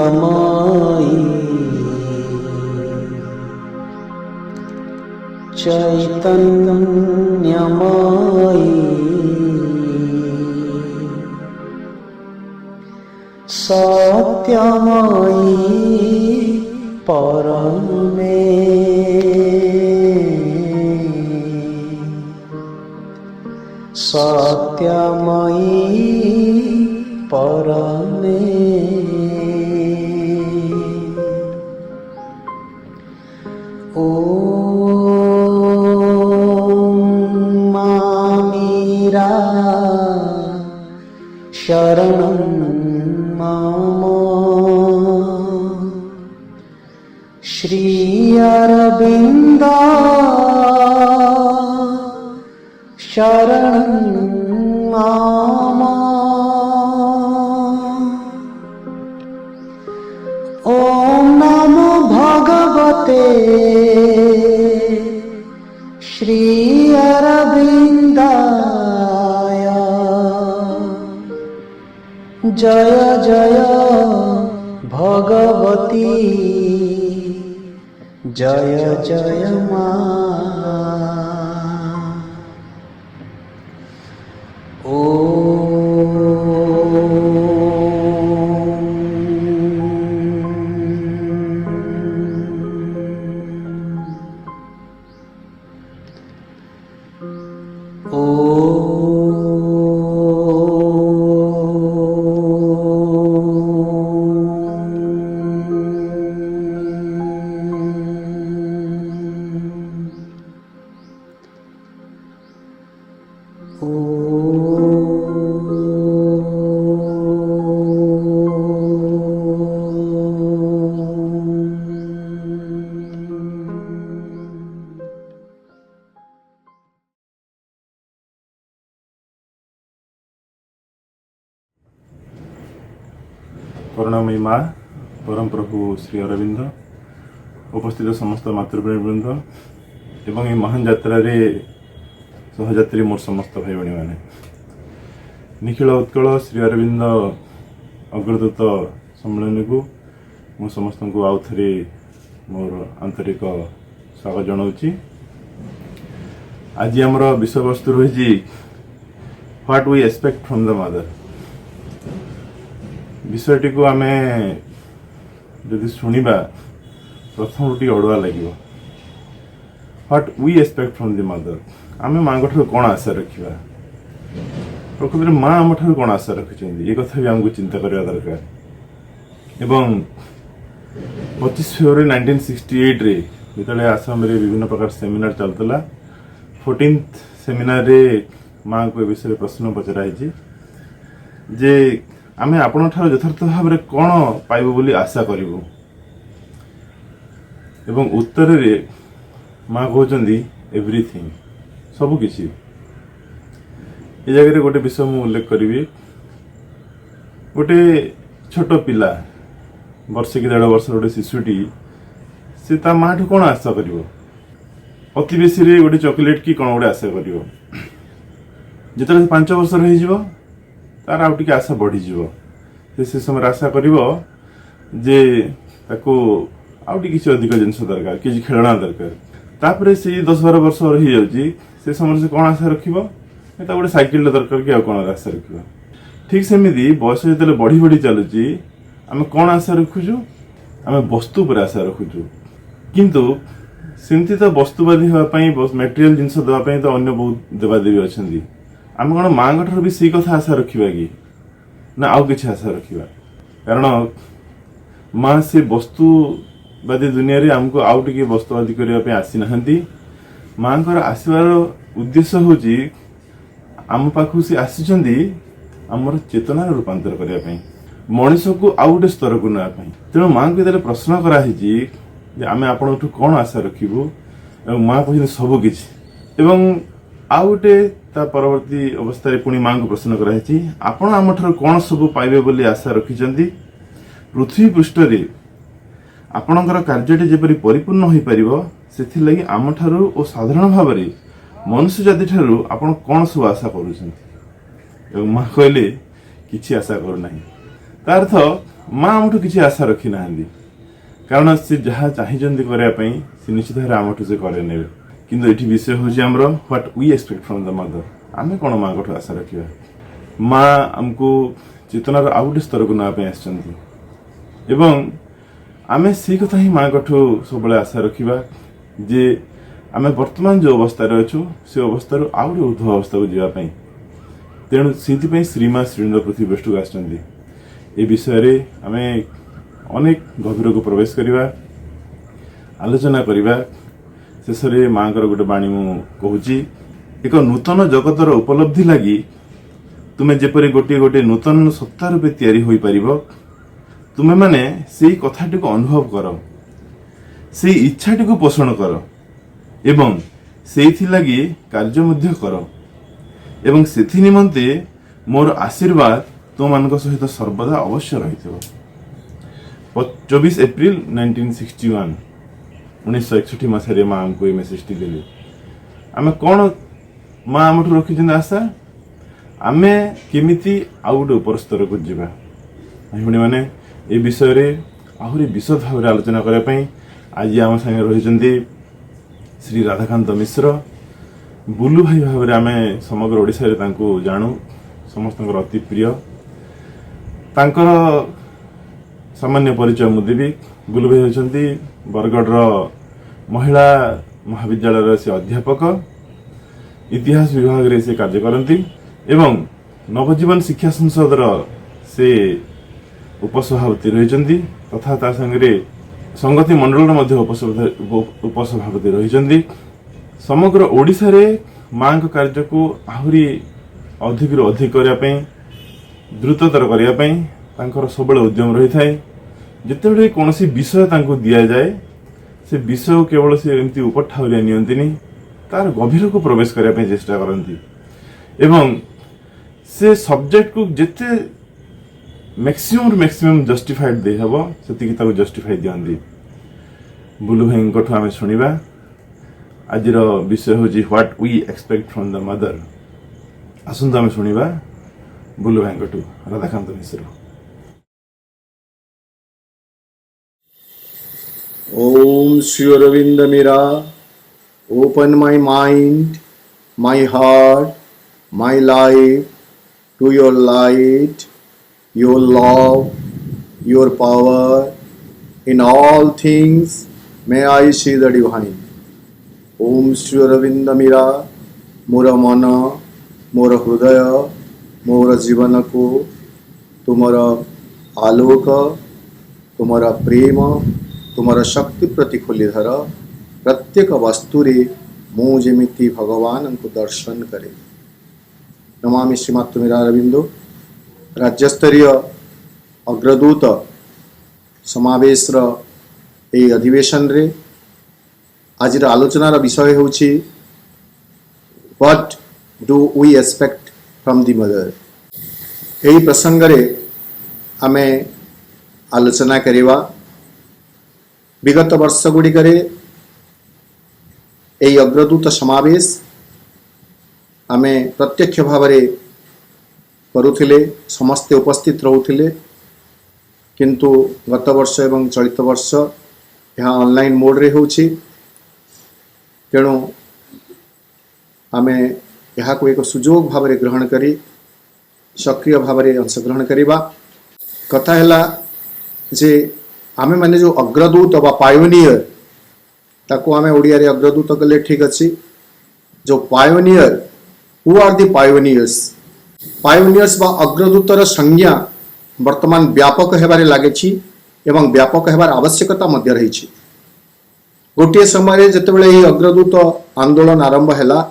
आनंदमयी चैतन्यमयी सत्यमयी परमे सत्यमयी परमे मामीरा शरणं मम श्री अरविन्द शरणं मम ॐ नमो भगवते श्री अरविन्दाय जय जय भगवती जय जय मां करुणामयी माँ परम प्रभु श्री अरविंद उपस्थित समस्त मातृवृंद एवं ये महान यात्रा सहयात्री मोर समस्त भाई भाई मैंने निखिल उत्कल श्री अरविंद अग्रदूत सम्मेलन को मु समस्त को आउ थे मोर आंतरिक स्वागत जनाऊँगी। आज आमर विषय वस्तु रही what we expect from the mother विषयटी को आम जदि शुणा प्रथम टी अड़ुआ लगे what we expect from the mother आम माँ ठार कौन आशा रखा प्रकृत में माँ आम ठार कौन आशा रखिंट ये कथा भी आमको चिंता करवा दरकार एवं 25 फेब्रुआरी 1968 रे जिते आसाम रे विभिन्न प्रकार सेमिनार चलता 14th सेमिनार रे माँ को विषय प्रश्न पचराई जे आमे आपण ठार यथार्थ भाव में कौन पाइबु बोली आशा करिवु एवं उत्तर रे माँ कहते एवरीथिंग सब किसी ये जगह गोटे विषय मु उल्लेख करी गोटे छोट पिला वर्षे कि 1.5 वर्ष गोटे शिशुटी से ता माँ ठू कौन आशा कर अति बेसी रे गोटे चॉकलेट की कौन गोटे आशा कर जिते 5 वर्ष हो तार आउ टिके आशा बढ़ी से समय आशा करिवो जे ताको आउ टिके किसी अधिक जिनस दरकार किसी खेलना दरकार तापरे से 10-12 वर्ष रही जाउची से समय से कौन आशा रखिबो एटा गोटे साइकिल दरकार कि आउ कौन आशा रखिबो ठीक सेमिति बयस जते बढ़ी बढ़ी चलुची आमे कौन आशा रखुछु आमे वस्तु पर आशा रखुछु किंतु सेमती तो वस्तुवादी होगापाई मेटेरियल जिनस देवाई तो अन्य बहुत देवादेवी अच्छा आम कौन माँ ठार भी सी कथा आशा रखा कि ना आउ कि आशा रखा कारण माँ से वस्तुवादी दुनिया रे आमको आउ टे वस्तुवादी करने आसी ना माँ आसबार उद्देश्य हूँ आम पाखु सी आसी आमर चेतना रूपांतर करने मनीष को आउ गोटे स्तर को नापी तेणु माँ को जो प्रश्न कराही आम आपण कौन आशा रखू माँ कहते सबकि आउ गोटे परवर्ती अवस्था पुणी माँ को प्रश्न कराई आपण आम ठार कौन सब पाइबे बोली आशा रखिंट पृथ्वी पृष्ठ रे आपणकर कार्यटी जेपरी परिपूर्ण हो पार से आम ठारू और साधारण भाव में मनुष्य जाति ठारू आपण कौन सब आशा कर माँ कहले किसी आशा करना तार अर्थ माँ आमठू किसी आशा रखी ना कारण से जहाँ चाहिए करने से निश्चित भाव आमठू से करे ने किंतु ये विषय हूँ आमर what we expect from the mother आम कौन माँ को आशा रखा माँ आमको चेतनार आउ गोटे स्तर को नापी आसं आम से कथा ही माँ कठू सब आशा रखा जे आम वर्तमान जो अवस्था अच्छु से अवस्था आउ गोटे ऊर्ध्व अवस्था को जावाई तेणु से श्रीमा श्रीन्द्र पृथ्वी पृष्ठ को आसछन्ति ए विषय आम अनेक गभीर को प्रवेश करवा आलोचना करवा शेष में माँ को गोटे बाणी मु कहूँ एक नूतन जगतर उपलब्धि लगी तुम्हें जेपरी गोटे गोटे नूतन सत्ता रूपे तैयारी हो पार तुम्हें माने से कथाटी को अनुभव कर से इच्छाटी को पोषण कर एवं से लगी कार्य मध्य कर एवं से निमंते मोर आशीर्वाद तुम मान सहित सर्वदा अवश्य रही 24 एप्रिल 1961 1961 मसीह माँ आमको ये मेसेज टी देले आम कौन माँ आम रखी आशा आम केमिति आउ गोटे उपर स्तर को जावा भाई मैंने ये विषय रे आहरी विशद भाव आलोचना करने आज आम संगे रही श्री राधाकांत मिश्र बुलू भाई भाव में आम समग्र ओडिशा रे तांको जानू समस्त अति प्रिय तांकर सामान्य परिचय मुदेवी बुलू भाई होती बरगढ़ महिला महाविद्यालय से अध्यापक इतिहास विभाग रे से कार्य करती एवं नवजीवन शिक्षा संसद से उपसभापति रही तथा ता संगे संगति मंडल उपसभापति रही समग्र ओडिशा रे माँ कार्य को आहरी अधिक अधिक करने द्रुततर करने सब उद्यम रही थाए जिते कौन विषय दि जाए से विषय केवल से एमती उपठाउरिया नियंतिनी तार गभीर को प्रवेश करने चेष्टा करती एवं से सब्जेक्ट को जिते मैक्सिमम जस्टिफाइड दे हबो सेतिकी ताको जस्टिफाई दियंती बुलू भाई को आम शुणा आज विषय हूँ what we expect from the mother आसंतु आम शुणा बुलू भाई को राधाकांत मिश्र Om Sri Aurobindo Mira, open my mind, my heart, my life to your light, your love, your power. In all things, may I see the divine. Om Sri Aurobindo Mira, मोर मन मोर हृदय मोर जीवन को तुमर आलोक तुमर प्रेम तुमर शक्ति प्रति खोली धर प्रत्येक वस्तु रे मु जेमिति भगवान को दर्शन करे। नमामि श्रीमातृ मीरा अरविंदो राज्यस्तरीय अग्रदूत समावेश ए अधिवेशन रे आज आलोचनार विषय होछि what do we expect from the mother. एही प्रसंग रे आमे आलोचना करिवा विगत वर्ष गुड़िकरे यही अग्रदूत समावेश आमे प्रत्यक्ष भाव में करुथिले समस्ते उपस्थित रहउथिले किंतु गत वर्ष एवं चलित वर्ष यहाँ ऑनलाइन मोड रे होछि तेणु आमे यहाँ को एक सुजोग भाव में ग्रहण करी सक्रिय भाव में अंशग्रहण करिबा। कथा हैला जे आमे माने जो अग्रदूत बा पायोनियर ताको आमे ओडिया रे अग्रदूत कले ठीक अछि जो pioneer who are the pioneers बा अग्रदूतर संज्ञा वर्तमान व्यापक हेबारे लागेछि एवं व्यापक हेबार आवश्यकता मध्य रही। गोटे समय जेतेबेले एही अग्रदूत आंदोलन आरंभ हैला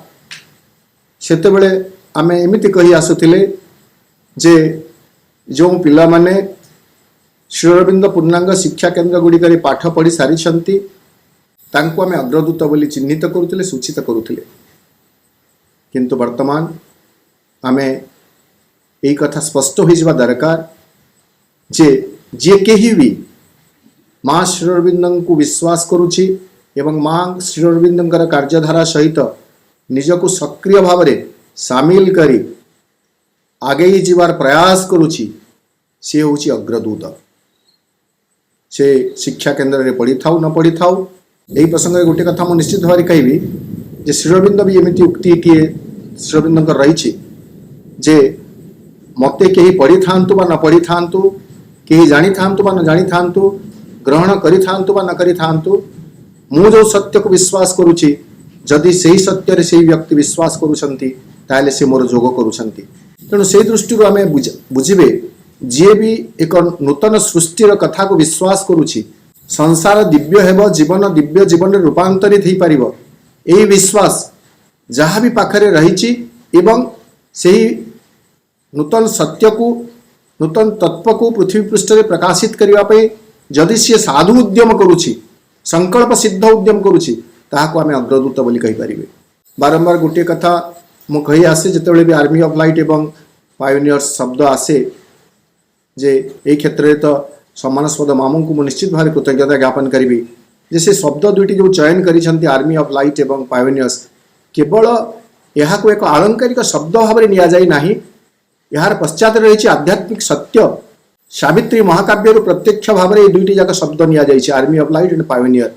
सेतेबेले आमे एमिति कहि आसुथिले जे जो पिला माने श्री अरविंद पूर्णांग शिक्षा केन्द्र गुड़िक पाठ पढ़ी सारी तांको आमे अग्रदूत बोली चिन्हित करुथिले सूचित करुथिले किंतु वर्तमान आमे एही कथा स्पष्ट हो जावा दरकार जे केही भी माँ श्री अरविंद को विश्वास करुछि एवं माँ श्री अरविंद कार्यधारा सहित निजको सक्रिय भाव में सामिल करी आगे जीवार प्रयास करुछि से होछि अग्रदूत। से शिक्षा केन्द्र रे पढ़ी थाउ न पढ़ी थाउ यही प्रसंग में गोटे कथा मुझे निश्चित भाव कहबी जे श्री अरविंद भी एमती उक्ति किए श्री अरविंद रही जे मते कहीं पढ़ी थांतु बा न पढ़ी थांतु कहीं जानी थांतु बा न जानी थांतु ग्रहण करी थांतु बा न करी थांतु मु जो सत्य को विश्वास करुछि जदि सही सत्य रे सही व्यक्ति विश्वास करुछंती ताले से मोर जोग करुछंती। तेणु से दृष्टि आमे बुझिबे जे भी एक नूतन सृष्टिर कथा को विश्वास करुछि संसार दिव्य हेब जीवन दिव्य जीवन रूपांतरित हो पारिबो एही विश्वास जहाँ भी पाखरे रही एवं सही नूतन सत्य को नूतन तत्व को पृथ्वी पृष्ठ रे प्रकाशित करने जदि सी साधु उद्यम करुछि संकल्प सिद्ध उद्यम करुछि ताहाको आमे अग्रदूत बोली कहि परिबे। बारंबार गोटे कथा मु कहि आसे जेतेबेले भी आर्मी ऑफ लाइट एवं पायोनियर्स शब्द आसे जे एई क्षेत्र रे तो सम्मानस्पद मामू को निश्चित भाव कृतज्ञता ज्ञापन करी जे से शब्द दुईटी जो चयन करिसेंती आर्मी ऑफ लाइट एवं पायोनियर्स केवल यह को एक आलंकारिक शब्द भाव में निया जाई नाही यार पश्चात रही आध्यात्मिक सत्य सावित्री महाकाव्य प्रत्यक्ष भाव में दुईटी जाक शब्द निया जाइए army of light and pioneer.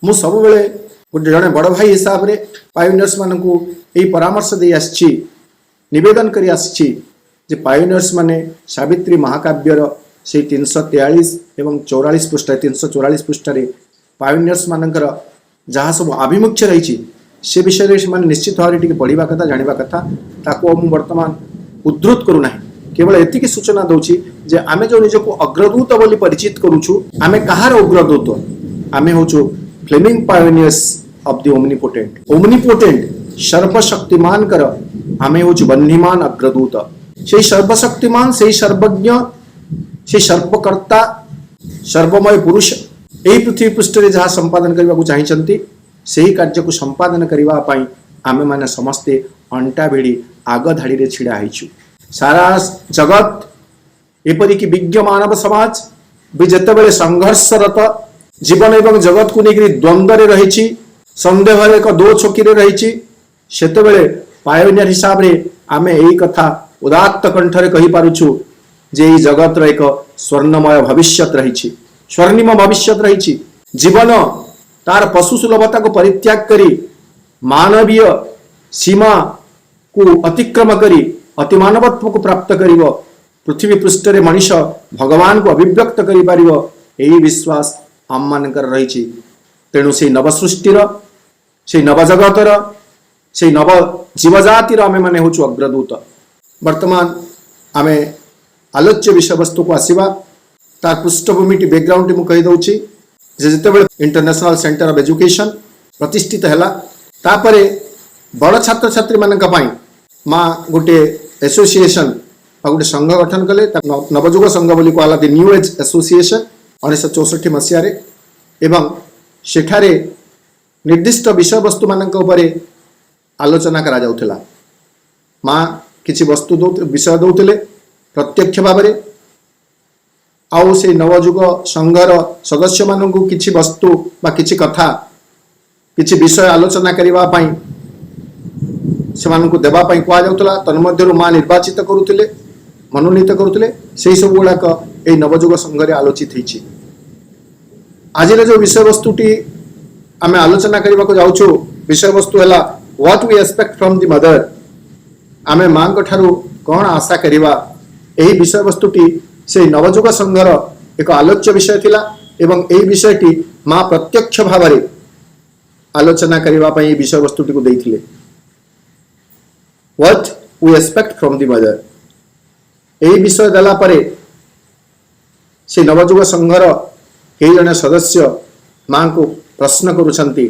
मु सब बेले गोटे जड़े बड़ भाई हिसाब से पायोनियर्स मान को यही परामर्श दे आसी निवेदन कर आसी पायोनियर्स माने सावित्री महाकाव्यर से 343 एवं 44 पृष्ठ 344 पृष्ठ पायोनियर्स मानकर जहाँ सब आभिमुख्य रही से विषय में निश्चित भाव में पढ़ा कथा जाना कथा ताको मु वर्तमान उद्धृत करूना केवल एतिक सूचना दूची जे आमे जो निजको अग्रदूत बोली परिचित करूछु आमे कहार अग्रदूत आमे होछु flaming pioneers of the omnipotent सर्वशक्तिमान कर आमे होछु बन्हीमान अग्रदूत से सर्वशक्तिमान से सर्वज्ञ से सर्वकर्ता सर्वमय पुरुष यही पृथ्वी पृष्ठ रे जहाँ संपादन करने को चाहिए से कार्य को संपादन करने आमे माने समस्ते अंटा भिड़ी आग धाड़ी रे छिड़ा होइछु। सारा जगत एपरिक विज्ञ मानव समाज भी जेतेबेले संघर्षरत जीवन एवं जगत को लेकर द्वंद्व रही संदेह एक दो छोकी रही सेतेबेले पायोनियर हिसाब रे आमे एही कथा उदात्त कंठरे कहि पारुछु जे ई जगत एक स्वर्णमय भविष्यत रही स्वर्णिम भविष्यत रही जीवन तार पशु सुलभता को परित्याग करी मानवीय सीमा को अतिक्रम करी अतिमानवत्व को प्राप्त करिव पृथ्वी पृष्ठ रे मनुष्य भगवान को अभिव्यक्त करि पारिव एही विश्वास आम मानकर रही। तेणु से नव सृष्टिर से नव जगतर से नव जीवजातिर आमे माने होछु अग्रदूत। वर्तमान आमे आलोच्य विषय वस्तु को आसीबा तार पृष्ठभूमि बैकग्राउंड मु कहि दउछि जे जेतेबेले इंटरनेशनल सेंटर ऑफ एजुकेशन प्रतिष्ठित हैला तापरे बड़ छात्र छात्री मानक पई माँ गोटे एसोसिएशन गोटे संघ गठन कले नवजुग संघ बोली कहला द न्यू एज एसोसिएशन 1964 मसीह एवं सेठारे निर्दिष्ट विषय वस्तु मानक उपरे आलोचना करा जाउथला। माँ किछि वस्तु विषय दउतले प्रत्यक्ष भाव में आउ से नवजुग संघर सदस्य मानक किछि वस्तु बा किछि कथा किछि विषय आलोचना करबा पई से देवा कह जाऊला तन्मध्यरु माँ निर्वाचित करुले मनोनीत करुले से सब गुड़ाक यही नवजुग संघ आलोचित होती। आज जो विषय वस्तुटी आम आलोचना करने को जाऊँ विषय वस्तु है what we expect from the mother आम माँ ठारू कौन आशा करवा यही विषय वस्तुटी से नवजुग संघर एक आलोच्य विषय थिला एवं यही विषयटी माँ प्रत्यक्ष भाव आलोचना करबा पई विषय वस्तुटी को देथिले what we expect from the mother एही विषय देला परे से नवजुग संघर कई जने सदस्य मां को प्रश्न करूछंती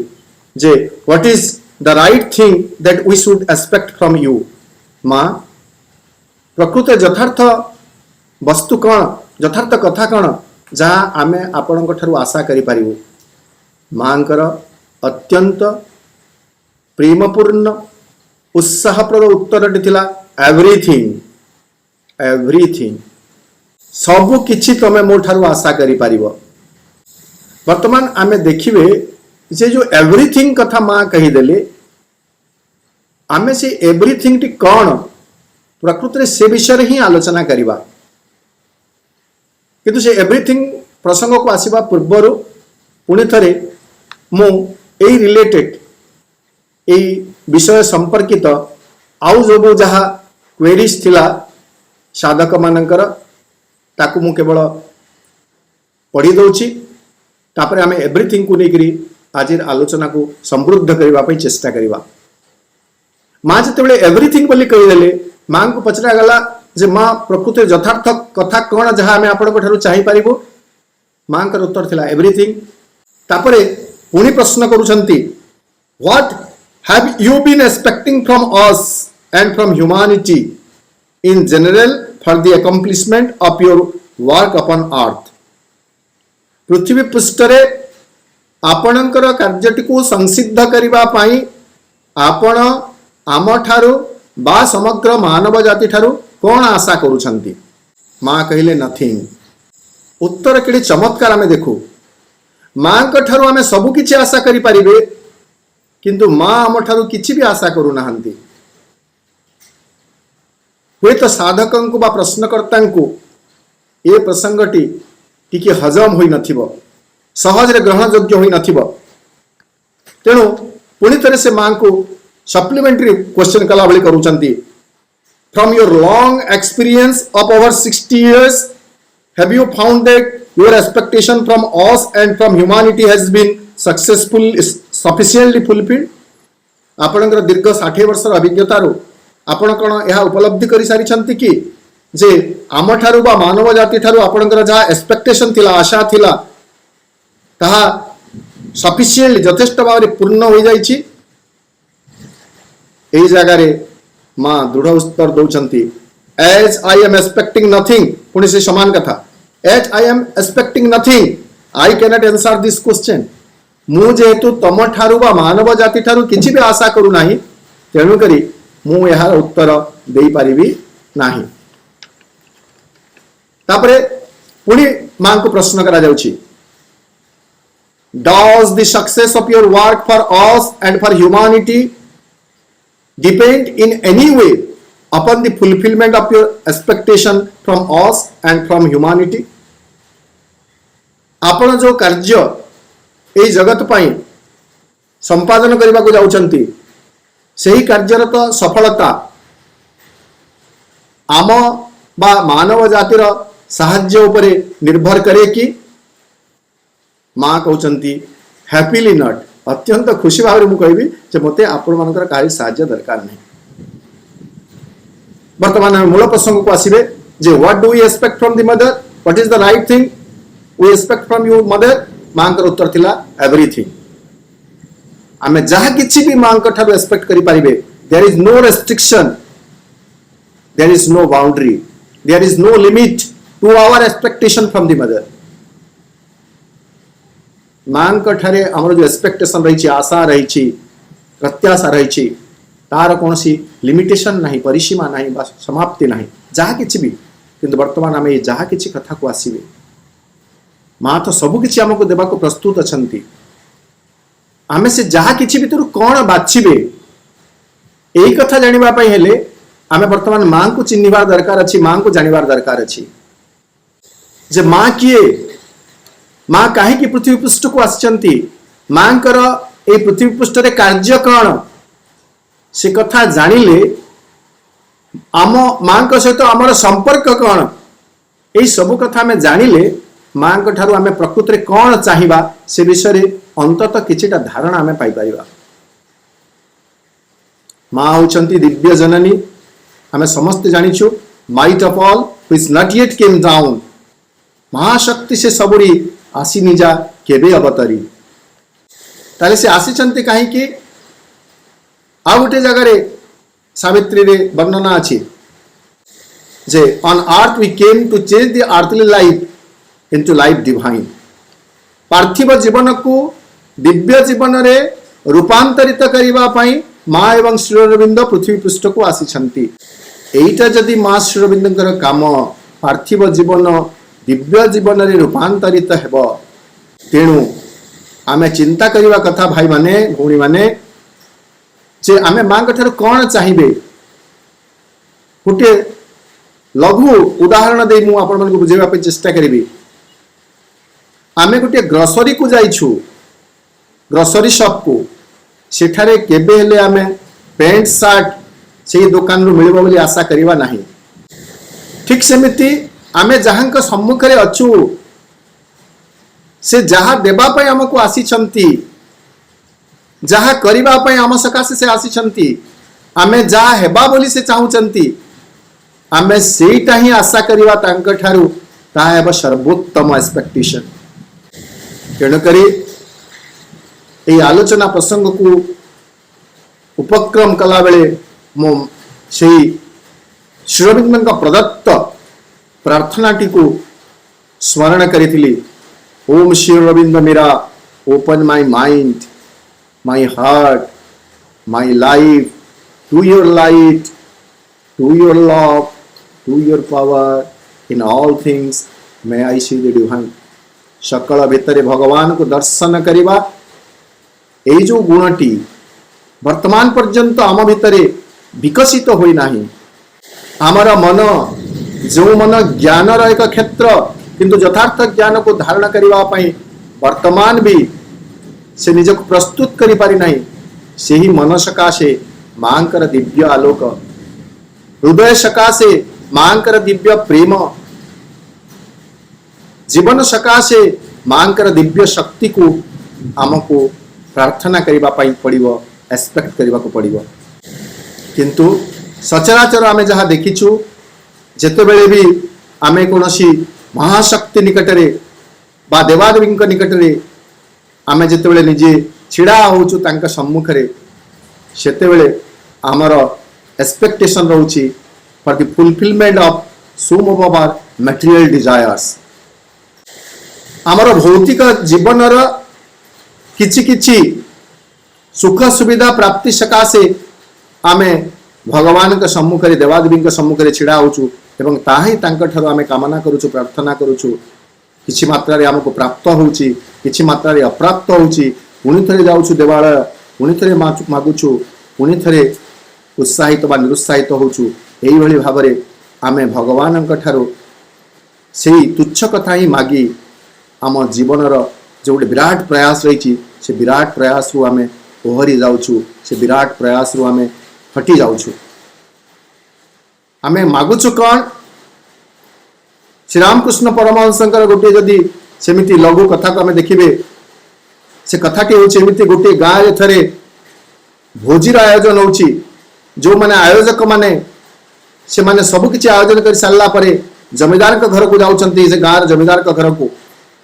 जे what is the right thing that we should expect from you मां प्रकृत यथार्थ वस्तु कौन यथार्थ कथा कौन जहाँ आमे आपणक ठारू आशा करि पारिबु मांकर अत्यंत प्रेमपूर्ण उत्साहप्रद उत्तरटी थिला एवरीथिंग एवरीथिंग सबु किछि तमे मो ठारू आशा करि पारिबो वर्तमान आमे देखिबे जे जो एवरीथिंग कथा मां कहि देले आमे से एवरीथिंग टी कौन प्रकृति से विषय ही आलोचना करिबा किंतु से एवरीथिंग प्रसंग को आसीबा पूर्वरु पुणी थरे मु एई रिलेटेड एई विषय संपर्कित आउ जो जहा क्वेरीज थिला साधक मानकर ताकू मु केवल पढ़ी दउची तापरे आमे एवरीथिंग को नेकरी आजिर आलोचना को समृद्ध करबा पई चेष्टा करबा मां जते एवरीथिंग बोली कहि देले मां को पचरा गला जे मां प्रकृति यथार्थ कथा कोन जहा हमें आपण को ठारू चाहि पारिबो मां कर उत्तर थिला एवरीथिंग तापरे पुनी प्रश्न करूछंती what have you been expecting from us and from humanity in general for the accomplishment of your work upon earth पृथ्वी पृष्ठरे आपणकर कार्यटी को संसिद्ध करिबा पाई आपण आम ठारू बा समग्र मानव जाति ठारू कौन आशा करूछंती मां कहिले नथिंग उत्तर केडी चमत्कार आमे देखू मां का ठारू आमे सबु किछि आशा करि परिबे किंतु मां आम ठारू किछि भी आशा करू नाहंती हुए तो साधकन को बा प्रश्नकर्ता को ए प्रसंगटी टिके हजम होई नथिबो सहज रे ग्रहण योग्य होई नथिबो तेणु पुणी थरे से मां को सप्लीमेंटरी क्वेश्चन कला भली करूछंती from your long experience of over 60 years have you found that your expectation from us and from humanity has been successful sufficiently fulfilled आपणकर दीर्घ 60 वर्ष अभिज्ञता रो आपण कोन यह उपलब्धि करि सारी छंती कि जे आम ठारू बा मानव जाति ठारू आपणकर जहा एक्सपेक्टेशन थिला आशा थिला ताहा सफिशिएंटली यथेष्ट भाव रे पूर्ण होई जाईछि एई जगह रे मां दृढ़ उत्तर दउछंती as I am expecting nothing पुणी से समान कथा as I am expecting nothing I can not answer this question मु जेतु तम ठारू बा मानव जाति ठारू किछि भी आशा करू नाही तेनु करी मु यहार उत्तर देई परिबी नाही तापरे पुणी मां को प्रश्न करा जाउछि does the success of your work for us and for humanity depend in any way upon the fulfillment of your expectation from us and from humanity आपण जो कार्य ए जगत पाई संपादन करबा को जाउछंती सही कार्यर तो सफलता आम बा मानव जातिर साहाय्य उपरे निर्भर करे कि मां कहउछंती हैप्पीली नॉट अत्यंत खुशी भाव में कहबी जे मते आपण मानकर काही साहाय्य दरकार नहीं वर्तमान मूल प्रसंग को आसीबे जे what do we expect from the mother what is the right thing we expect from your mother मांकर उत्तर थिला एवरीथिंग आमे जहा किछि भी मांकर ठारो एक्सपेक्ट करि परिबे there is no restriction there is no boundary there is no limit to our expectation from the mother मां ठारे आमर जो एक्सपेक्टेशन रही आशा रही प्रत्याशा रही तार कौन सी लिमिटेशन नहीं परिसीमा नहीं बा समाप्ति नहीं जहाँ किसी भी किंतु वर्तमान आम ये जहाँ किसी कथा को आसबे माँ तो सबू किसी आमको देवा को प्रस्तुत अच्छा आम से जहाँ किसी भर कौन बाछे यही कथा जानापी हेले आम वर्तमान माँ को चिन्हबार दरकार अच्छी माँ को जानवर दरकार अच्छी जे माँ किए माँ कहीं पृथ्वी पृष्ठ को आसचंती माँ कर ए पृथ्वी पृष्ठ रे कार्य कौन से कथा जानिले आम माँ सहित आमर संपर्क कौन यही सब कथा आम जानिले माँ ठारू आमे प्रकृति रे कौन चाहिबा से विषय रे अंततः किछिटा धारणा आमे पाई परिबा। माँ होचंती दिव्य जननी, आमे समस्त जानिछु, might of all which not yet came down, महाशक्ति से सबुरी आसी निजा केबे अवतरी। ताले से आसीचंती काहे कि आ गोटे जगह रे सावित्री रे वर्णना अछि जे on earth we came to change the earthly life into life divine. पार्थिव जीवन को दिव्य जीवन रे रूपांतरित करिबा पई माँ एवं श्री अरविंद पृथ्वी पृष्ठ को आसीछंती। एइटा जदि माँ श्री अरविंदर काम पार्थिव जीवन दिव्य जीवन रे रूपांतरित हेबो, तेणु आमे चिंता करिबा कथा भाई माने भौणी माने जे आमे माँ ठारू कौन चाहिए। गोटे लघु उदाहरण दे मु आपण मानकु बुझेबा पे चेष्टा करिबी। आमे गोटे ग्रोसरी को जाइछु, ग्रोसरी शॉप को, सेठारे केबे हेले आमे पैंट शर्ट से दुकान रु मिलबो बोली आशा करिबा नाही। ठीक सेमिति आमे जहांक सम्मुखरे अछु से जहा देबा पय हमको आसीछंती, जहा करिबा पय हम सकाशे से आसीछंती, आमे जहा हेबा बोली से चाहुचंती, आमे सेटा ही आशा करिबा तांक ठारू, ता हेबा सर्वोत्तम एक्सपेक्टेशन। तेणु करी ए आलोचना प्रसंग को उपक्रम कला बेले मो सेही श्री अरविंद प्रदत्त प्रार्थनाटी को स्मरण करी। ओम श्री अरविंद मेरा open my mind, my heart, my life to your light, to your love, to your power in all things, may I see the divine. सकल भितरे भगवान को दर्शन करिबा, एई जो गुणटी वर्तमान पर्यंत आम भितरे विकसित होई नाही। आमर मन जो मन ज्ञान एक क्षेत्र, किंतु यथार्थ ज्ञान को धारण करिबा पई वर्तमान भी से निजक प्रस्तुत करि पारि नाही। सेही मन सकाशे मांकर दिव्य आलोक, हृदय सकाशे मांकर दिव्य प्रेम, जीवन सकाशे मांकर दिव्य शक्ति को आमको प्रार्थना करिबा पई पड़िबो, एक्सपेक्ट करिबा को पड़िबो। किंतु सचराचर आमे जहा देखिछु, जेते बेले भी आमे कोनोसी महाशक्ति निकटरे बा देवादेवींक निकटरे आमे जेते बेले निजे छिड़ा होउछु तांक सम्मुखरे, सेते बेले आमर एक्सपेक्टेशन रहउछि for the fulfilment of some of our material desires. आमर भौतिक जीवनर किछि किछि सुख सुविधा प्राप्ति सकाशे आमे भगवान के सम्मुखरे देवादेवी के सम्मुखरे छिड़ा होउछु एवं ताही तांक ठारू आमे कामना करूछु, प्रार्थना करूछु। किछि मात्रा रे हमको प्राप्त होउछि, किछि मात्रा रे अप्राप्त होउछि। पुनि थरे जाउछु देवालय, पुनि थरे मागुछु, पुनि थरे उत्साहित बा निरुत्साहित होउछु। एई भली भाबरे आमे भगवानक ठारू सेही तुच्छ कथा ही मागी आम जीवनर जो गोटे विराट प्रयास रही, से विराट प्रयास रु आमे ओहरी जाउछु, से विराट प्रयास रु आमे हटी जाउछु। आमे मागुछु कौन? श्री रामकृष्ण परमहंसंकर गोटे जदि सेमिति लघु कथा को आमे देखिबे, से कथाटी होछि एमिति गोटे गाँ रे थरे भोजीर आयोजन होछि। जो माने आयोजक माने से माने सब किछि आयोजन कर सारला परे जमीदार के घर को जाउचंती, से गाँ जमीदार के घर को,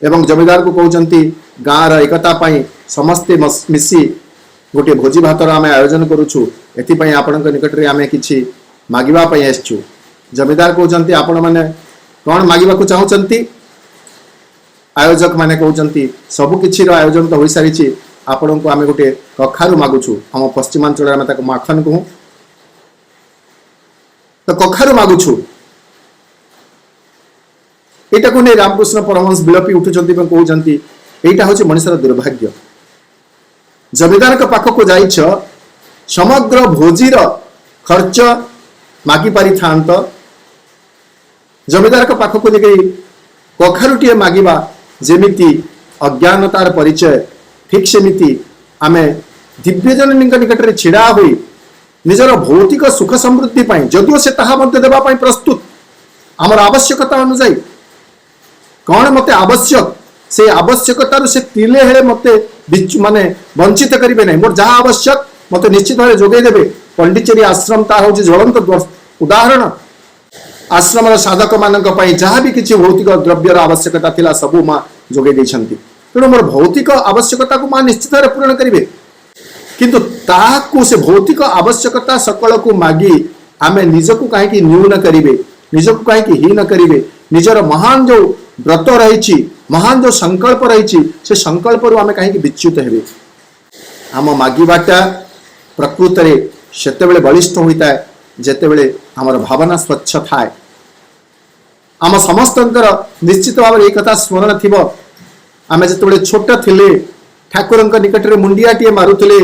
एवं जमीदार को कहउचंती गाँ र एकता पाई समस्ते मिसी गोटे भोजी भातर आमे आयोजन करूछु, एथि पई आपनक निकट रे आमे किछि मागिबा पई आछछु। जमीदार कहउचंती आपण माने कोन मागिबा को चाहुचंती? आयोजक माने कहउचंती सब किछि रो आयोजन तो होई सारिछि, आपण को आमे गोटे कखारु मागुछु। हम पश्चिमांचल आमे ताको माखन कहू, तो कखारु मागुछु। एटा को नै रामकृष्ण परमहंस विलपी उठुचंती एवं कहउचंती एटा होछि मनुष्यर दुर्भाग्य। जमीदार के पाख को जाइछ, समग्र भोजीर खर्च मागी पारि थांत, जमीदार के पाख को जे कखारुटीए मागिबा जेमिति अज्ञानतार परिचय, ठीक सेमिति आमे दिव्यजननी निकट रे छिड़ा होई निजर भौतिक सुख समृद्धि पाई, जदिओ से ताहा मध्य देबा पाई प्रस्तुत, आमर आवश्यकता अनुसार कौन मते आवश्यक से आवश्यकतार से तिले हेले मते माने वंचित करिवे नहीं। मोर जहाँ आवश्यक मते निश्चित भाव जोगे देबे। पंडिचेरी आश्रम ता हूँ ज्वलंत उदाहरण। आश्रम साधक मानक जहाँ भी किसी भौतिक द्रव्यर आवश्यकता थिला सबू माँ जोगे देछंती। तेणु मोर भौतिक आवश्यकता को माँ निश्चित भाव पूर्ण करिवे। किंतु ताहाकु से भौतिक आवश्यकता सकल को मागी आमे निजकु कहीं न्यून करिवे, निजकु कहीं हीन करिवे। निजर महान जो व्रत रही, महान जो संकल्प रही, से संकल्प रु आमे कहीं विच्युत हेबे। आम मागिबाटा प्रकृत रे सेतेबेले बलिष्ठ होता है जेतेबेले हमर भावना स्वच्छ थाए। आम समस्तंकर निश्चित भाव में कथा स्मरण थिबो। आमे जेतेबेले छोट थिले ठाकुरंक निकट रे मुंडियाटिए मारुथिले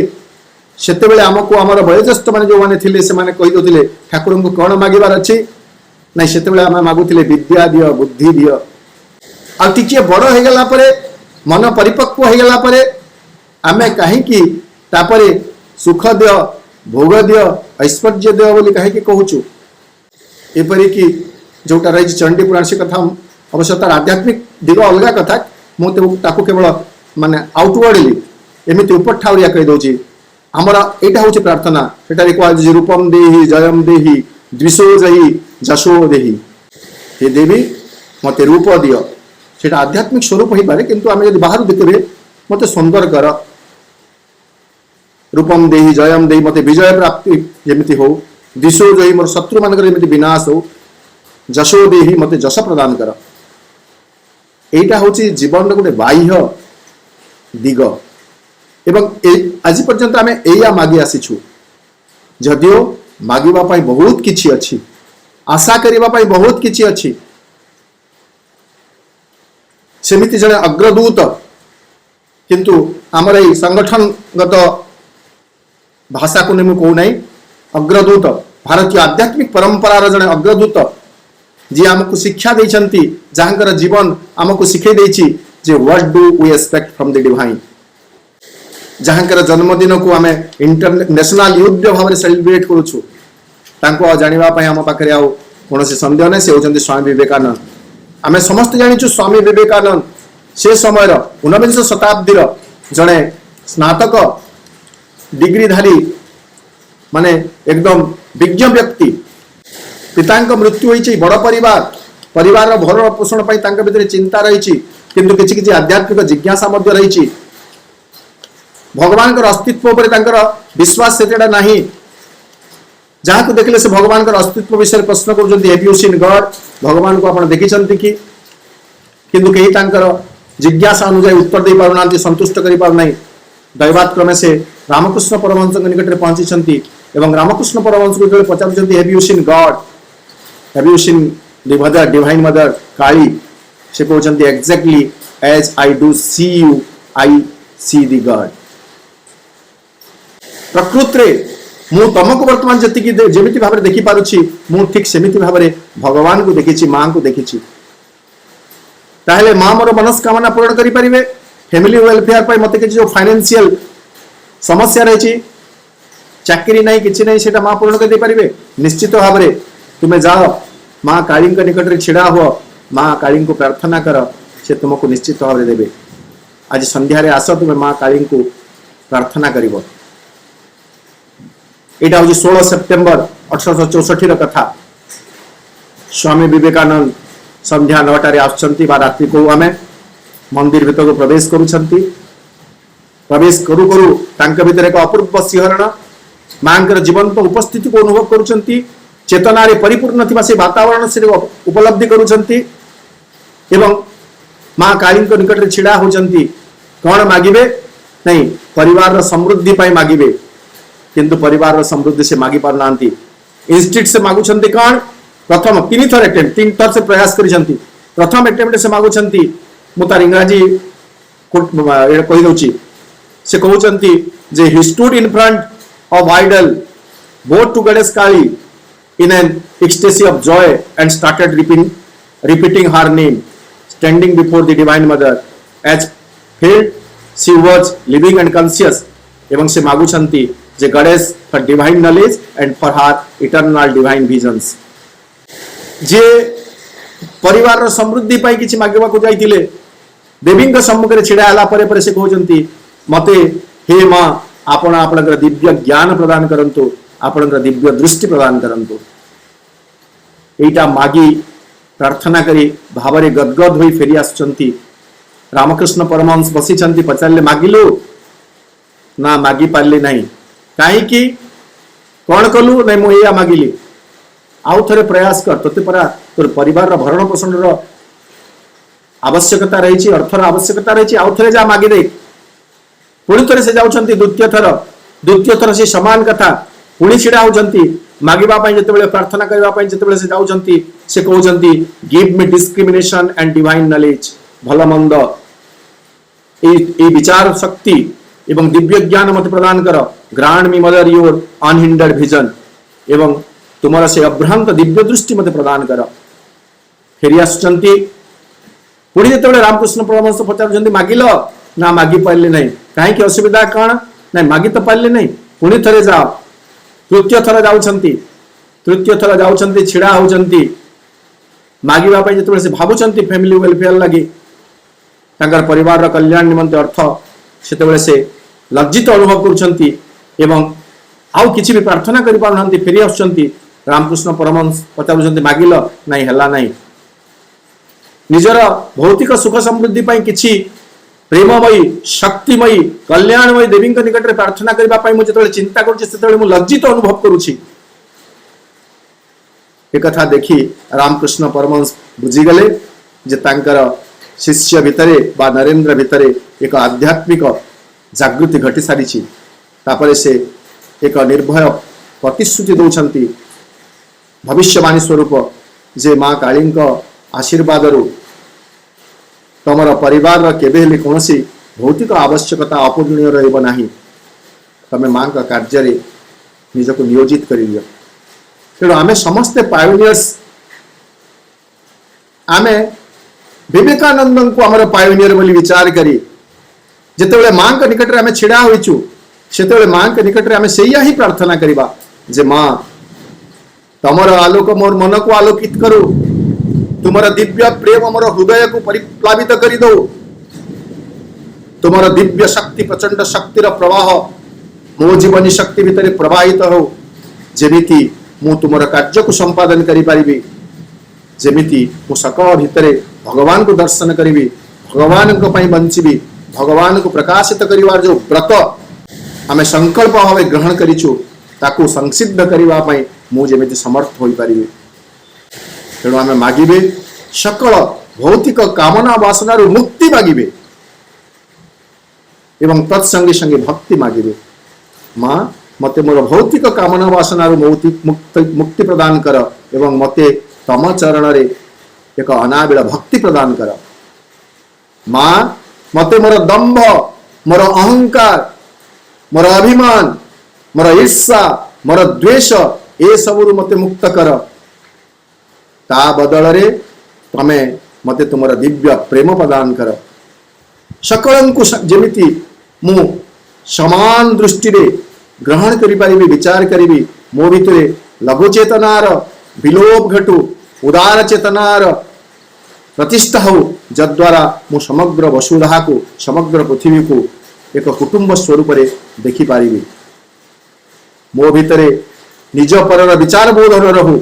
सेतेबेले आमको आमर वयोज्येष्ठ माने जो माने थिले से माने कहि दोथिले ठाकुरंक कोन मागिबार अछि नहीं। सेतेबेले आमे मागुथिले विद्या दियो, बुद्धि दियो। आ टिके बड़ हो गला परे मन परिपक्व हो गला परे आमे काहे कि तापरे सुख दियो, भोग दियो, ऐश्वर्य दियो बोली काहे कि कहूछु। एपरि कि जोटा रही चंडी पुराण से कथा अवश्य तार आध्यात्मिक दिग अलग कथा। मुझे ताकू केवल माने आउटवर्डली एमती ऊपर ठाउरिया कही दौची। आमर यहाँ हूँ प्रार्थना सेटारे कहुच्छे रूपम देहि जयम देहि द्विषो जहि जशो देहि। हे देवी मते रूप दियो। सेटा आध्यात्मिक स्वरूप हो पारे किंतु आम जब बाहर देखिए मते सुंदर कर। रूपम देहि जयम देहि मते विजय प्राप्ति जमी हो। द्विषो जहि मोर शत्रु मान विनाश हो। जशो देहि मते जश प्रदान कर। एटा हूँ जीवन गोटे बाह्य दिग। एवं आज पर्यंत आम एया मागी आसीछु। जदियो मागिबा पाई बहुत किछि अछि, आशा करिबा पाई बहुत किछि अछि। सेमिति जने अग्रदूत किंतु आमर ए संगठनगत भाषा को नेमु कहू नहीं। अग्रदूत भारतीय आध्यात्मिक परंपरार जने अग्रदूत जी आमको शिक्षा देइछंती, जहाँकर जीवन आमको शिखे देइछि जे what do we expect from the divine. जहाँकर जन्मदिन को आम इंटरनेशनल युद्ध भाव में सेलिब्रेट करुछु। तांको जानिबा पई आम पाखरे आउ कोनोसी संदेह नै। से होचंती स्वामी विवेकानंद। आम समस्त जानिछु स्वामी विवेकानंद से समय 19 शताब्दी जड़े स्नातक डिग्रीधारी माने एकदम विज्ञ व्यक्ति। पितांक मृत्यु होइछि, बड़ परिवार परिवार भरण पोषण पाई तांक भितर चिंता रही किंतु किछि किछि आध्यात्मिक जिज्ञासा मध्य रही। भगवान अस्तित्व पर विश्वास से नहीं। जहाँ को देखले से भगवान अस्तित्व विषय प्रश्न कर हैव यू सीन गॉड, भगवान को आप देखी कि किंतु कहीं जिज्ञासा अनुजाई उत्तर दे पारना, संतुष्ट कर पारना। दैवात्क्रमे से रामकृष्ण परमहंस निकट में पहुंची एवं रामकृष्ण परमहंस को जो पचार have you seen God, have you seen the mother divine mother Kali. से कहते exactly as I do see you I see the God. प्रकृत रे मु तुमको वर्तमान जति जमी भाव में देखी पारुछि मु ठीक सेमिति भाव में भगवान को देखी, माँ को देखी। ताहले माँ मोर मनस्कामना पूर्ण करि परिबे। फैमिली वेलफेयर पर मते किछि जो फाइनेंशियल समस्या रही, चाकरी नहीं किछि नहीं, सेटा माँ पूर्ण कर दे परिबे। निश्चित भाव में तुमे जाओ माँ काली निकट में छिड़ा हुआ, माँ काली को प्रार्थना कर, से तुमको निश्चित भाव में देवे। आज संध्यारे आस तुम माँ काली को प्रार्थना करिवो। एटा हूँ 16 सेप्टेम्बर 1864 कथा। स्वामी विवेकानंद संध्या 9टारे आसुचंती बा रात्रि को आमे मंदिर भीतर को प्रवेश करुछंती। प्रवेश करू करू तांक भीतर एक अपूर्व सिंहरण मांकर जीवंत उपस्थिति को अनुभव करुछंती। चेतना रे परिपूर्ण थिबा से वातावरण से उपलब्धि करुछंती एवं माँ काली निकट में छिड़ा होचंती। कौन मागिबे नहीं, परिवार समृद्धि पाई मागिबे किंतु परिवार समृद्धि से मागी पार नांती। इंस्टिट्यूट से मागुछंती कौन प्रथम 3 थर अटेम्प्ट 3 थर से प्रयास करिसंती। प्रथम अटेम्प्ट से मागुछंती मु तार इंग्रजी कहि दउची। से कहउछंती जे he stood in front of idol both to goddess Kali in an ecstasy of joy and started repeating her name, standing before the divine mother as felt she was living and conscious. एवं से मागुछंती जे Ganesh for divine knowledge and for her eternal divine visions। जे परिवार समृद्धि पाई किछि मागिबाकू जाइतिले देवीଙ୍କ सम्मुखରେ ଛିଡ଼ା ହେଲା ପରେ ପରେ ସେ କହୁଛନ୍ତି मते हे माँ आपण आपणकर दिव्य ज्ञान प्रदान करंतु आपणकर दिव्य दृष्टि प्रदान करंतु एटा मागी प्रार्थना करी भावरे गदगद होई फेरी आसुचंती रामकृष्ण परमहंस बसिचंती पचारले मागिलु ना मागी पारली नहीं काहे कि कौन कलु नहीं मु एया मागिली आउ थरे प्रयास कर तोते परा तोर परिवार भरण पोषण आवश्यकता रही अर्थर आवश्यकता रही आउ थरे जा मागी दे पुणी थरे से जाउछंती द्वितीय थर से समान कथा पुणी छिड़ा होउछंती मागिबा पई जतेबेले प्रार्थना करबा पई जतेबेले से जाउछंती से कहउछंती give me discrimination and divine knowledge भल मंद ए विचार शक्ति एवं दिव्य ज्ञान मत प्रदान कर grand me mother your unhindered vision एवं तुमरा से अभ्रांत दिव्य दृष्टि मत प्रदान कर फेरी आसुचंती पुणी जतेबेले रामकृष्ण परमहंस पचारुचंती मागिल ना मागी पारले नहीं काहे कि असुविधा कौन नहीं मागी तो पारले नहीं पुणी थरे जाओ तृतीय थर जाउछंती छिड़ा होउछंती मागिबा पई जतेबेले से भाबुछंती फैमिली वेलफेयर लागि तांकर परिवार कल्याण निमंते अर्थ सेतेबेले से लज्जित अनुभव करुछंती एवं आउ किछि भी प्रार्थना करि पारुनंती फेरी आसुछंती रामकृष्ण परमहंस पचारुछंती मागिल नहीं हला नहीं निजर भौतिक सुख समृद्धि पई किछि प्रेममयी शक्तिमयी कल्याणमयी देवी निकट में प्रार्थना करने मुझे चिंता करुँ लज्जित अनुभव करुँची एक कथा देखी रामकृष्ण परमहंस बुझीगले जे तांकर शिष्य भितरे बा नरेंद्र भितरे एक आध्यात्मिक जागृति घटी सारी तापर से एक निर्भय प्रतिश्रुति दौरान भविष्यवाणी स्वरूप जे माँ काली आशीर्वाद तमर परिवार केबे कौन भौतिक आवश्यकता अपूरणीय रहिबो नाही तमे माँ का कार्य निजको नियोजित कर तेणु आमे समस्ते पायोनियर्स आमे विवेकानंद को आमर पायोनियर बोली विचार करी जेतेबेले माँ का निकट आमे छिड़ा होइछु सेतेबेले माँ के निकट आमे सेया ही प्रार्थना करिबा जे माँ तमर आलोक मोर मन को आलोकित करू तुमर दिव्य प्रेम मोर हृदय को परिप्लावित करी दो तुमर दिव्य शक्ति प्रचंड शक्तिर प्रवाह मो जीवनी शक्ति भितर प्रवाहित हो जेमिति मु तुमर कार्य को संपादन करि परिबी जेमिति मु सकल भितरे भगवान को दर्शन करिबी भगवान को पई बंचिबी भगवान को प्रकाशित करिवार जो व्रत आमे संकल्प भावे ग्रहण करिछु ताकू संसिद्ध करिवा पई मु जेमिति समर्थ होई परिबी तेणु आमे मागिबे सकल भौतिक कामना वासना मुक्ति मागिबे एवं तत्संगे संगे भक्ति मागिबे माँ मते मोर भौतिक कामना वासना मुक्ति प्रदान कर एवं मते तम चरण रे एक अनाबिल भक्ति प्रदान कर माँ मते मोर दंभ मोर अहंकार मोर अभिमान मोर ईर्षा मोर द्वेष ए सबरु मते मुक्त कर ता बदल रे तमे मते तुमर दिव्य प्रेम प्रदान कर सकलंकु जेमिति मु समान दृष्टि रे ग्रहण करि परिबी विचार करिबी मो भितरे लघु चेतनार विलोप घटू उदार चेतनार प्रतिष्ठा हो जद्वारा मु समग्र वसुधा को समग्र पृथ्वी को एक कुटुंब स्वरूप रे देखि पारिबी मो भितरे निज परर विचार बोध रहू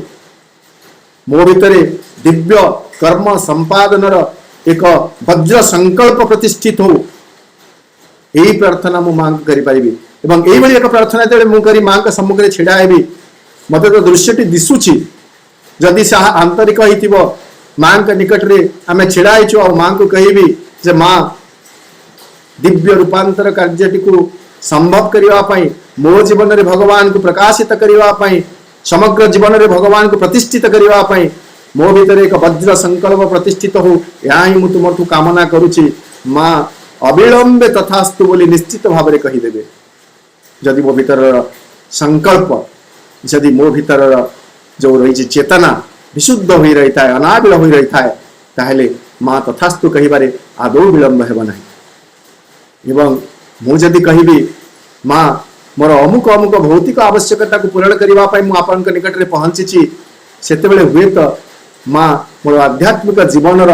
मो भितरे दिव्य कर्म संपादनर एक वज्र संकल्प प्रतिष्ठित हो यही प्रार्थना मु मांग करि परिबी एवं एई भली एक प्रार्थना जेबे मु करी मां का सम्मुख रे छिड़ा हेबी मते तो दृश्यटी दिसुची जदि से आंतरिक हितिबो मां का निकट रे आमे छिड़ा हिचो और मां को कहिबी जे मां दिव्य रूपांतर कार्यटी को संभव करिवा पई मो जीवन रे भगवान को प्रकाशित करिवा पई समग्र जीवन रे भगवान को प्रतिष्ठित करिवा पई मो भीतर एक वज्र संकल्प प्रतिष्ठित हो या ही मु तुमठु कामना करूची मां अविलंबे तथास्तु बोली निश्चित भाव रे कहि देबे जदि मो भीतर संकल्प जदि मो भीतर जो रही चेतना विशुद्ध होई रही थाए अनाबिल होई रही थाए ताहले मां तथास्तु कहिबारे आदौ विलंब हेबो नाही एवं मु जदि कहिबी मां मोर अमुक अमुक भौतिक आवश्यकता को पूरण करने मु आपन निकट रे पहुंची सेतेबेले हुए तो माँ मोर आध्यात्मिक जीवन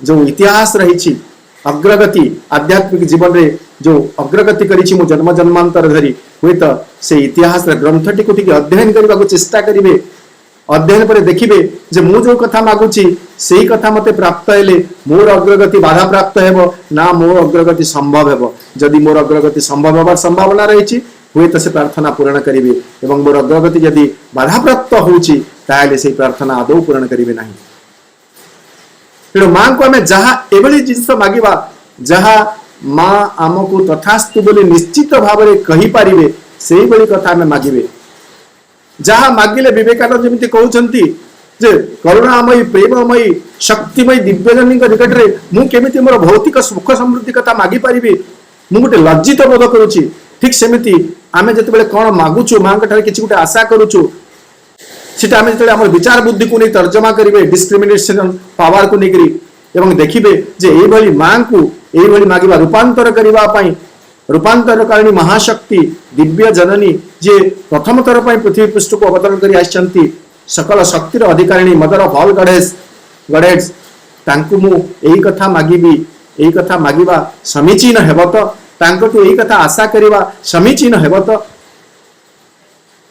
जो इतिहास रही अग्रगति आध्यात्मिक जीवन रे जो अग्रगति करी मो जन्म जन्मांतर धरी हुए तो से इतिहास ग्रंथटी को टिके अध्ययन करने को चेष्टा करेंगे। अध्ययन पर देखिए जे मु जो कथा मागुची सेही कथा मते प्राप्त हेले मोर अग्रगति बाधा प्राप्त हेबो ना मोर अग्रगति संभव हेबो। जदि मोर अग्रगति संभव होबार संभावना रही हुए तो से प्रार्थना पूर्ण करेंगे एवं मोर अग्रगति जदि बाधा प्राप्त होउची ताहले से प्रार्थना आदौ पूर्ण करेंगे नहीं। तेणु माँ को आम जहाँ एभली जिनस मागिबा जहाँ माँ आमको तथास्तु बोली निश्चित भाव में कही पारिबे सेही भली कथा आम मागिबे। जहाँ मागिले विवेकानंद जमी कहते जे करुणामयी प्रेममयी शक्तिमयी दिव्यजनी निकट में मुझे मोर भौतिक सुख समृद्धि कथा मागी पारि मु गोटे लज्जित बोध करुच्ची। ठीक सेमती आम जो कौन मागुचु माँ किसी गोटे आशा करुचु सीटा आम जो विचार बुद्धि को नहीं तर्जमा करेंगे डिस्क्रिमिनेशन पावर को लेकर देखिए जे ये माँ को ये मागिबा रूपांतर करने रूपांतरकारिणी महाशक्ति दिव्य जननी जे प्रथम थर पर पृथ्वी पृष्ठ को अवतरण कर आसचंती सकल शक्तिर अधिकारिणी मदर ऑफ ऑल गॉडेस तांकु मु एही कथा मागिबी एही कथा मागिबा समीचीन हेबो तो तांकटु एही कथा आशा करिबा समीचीन हेबो तो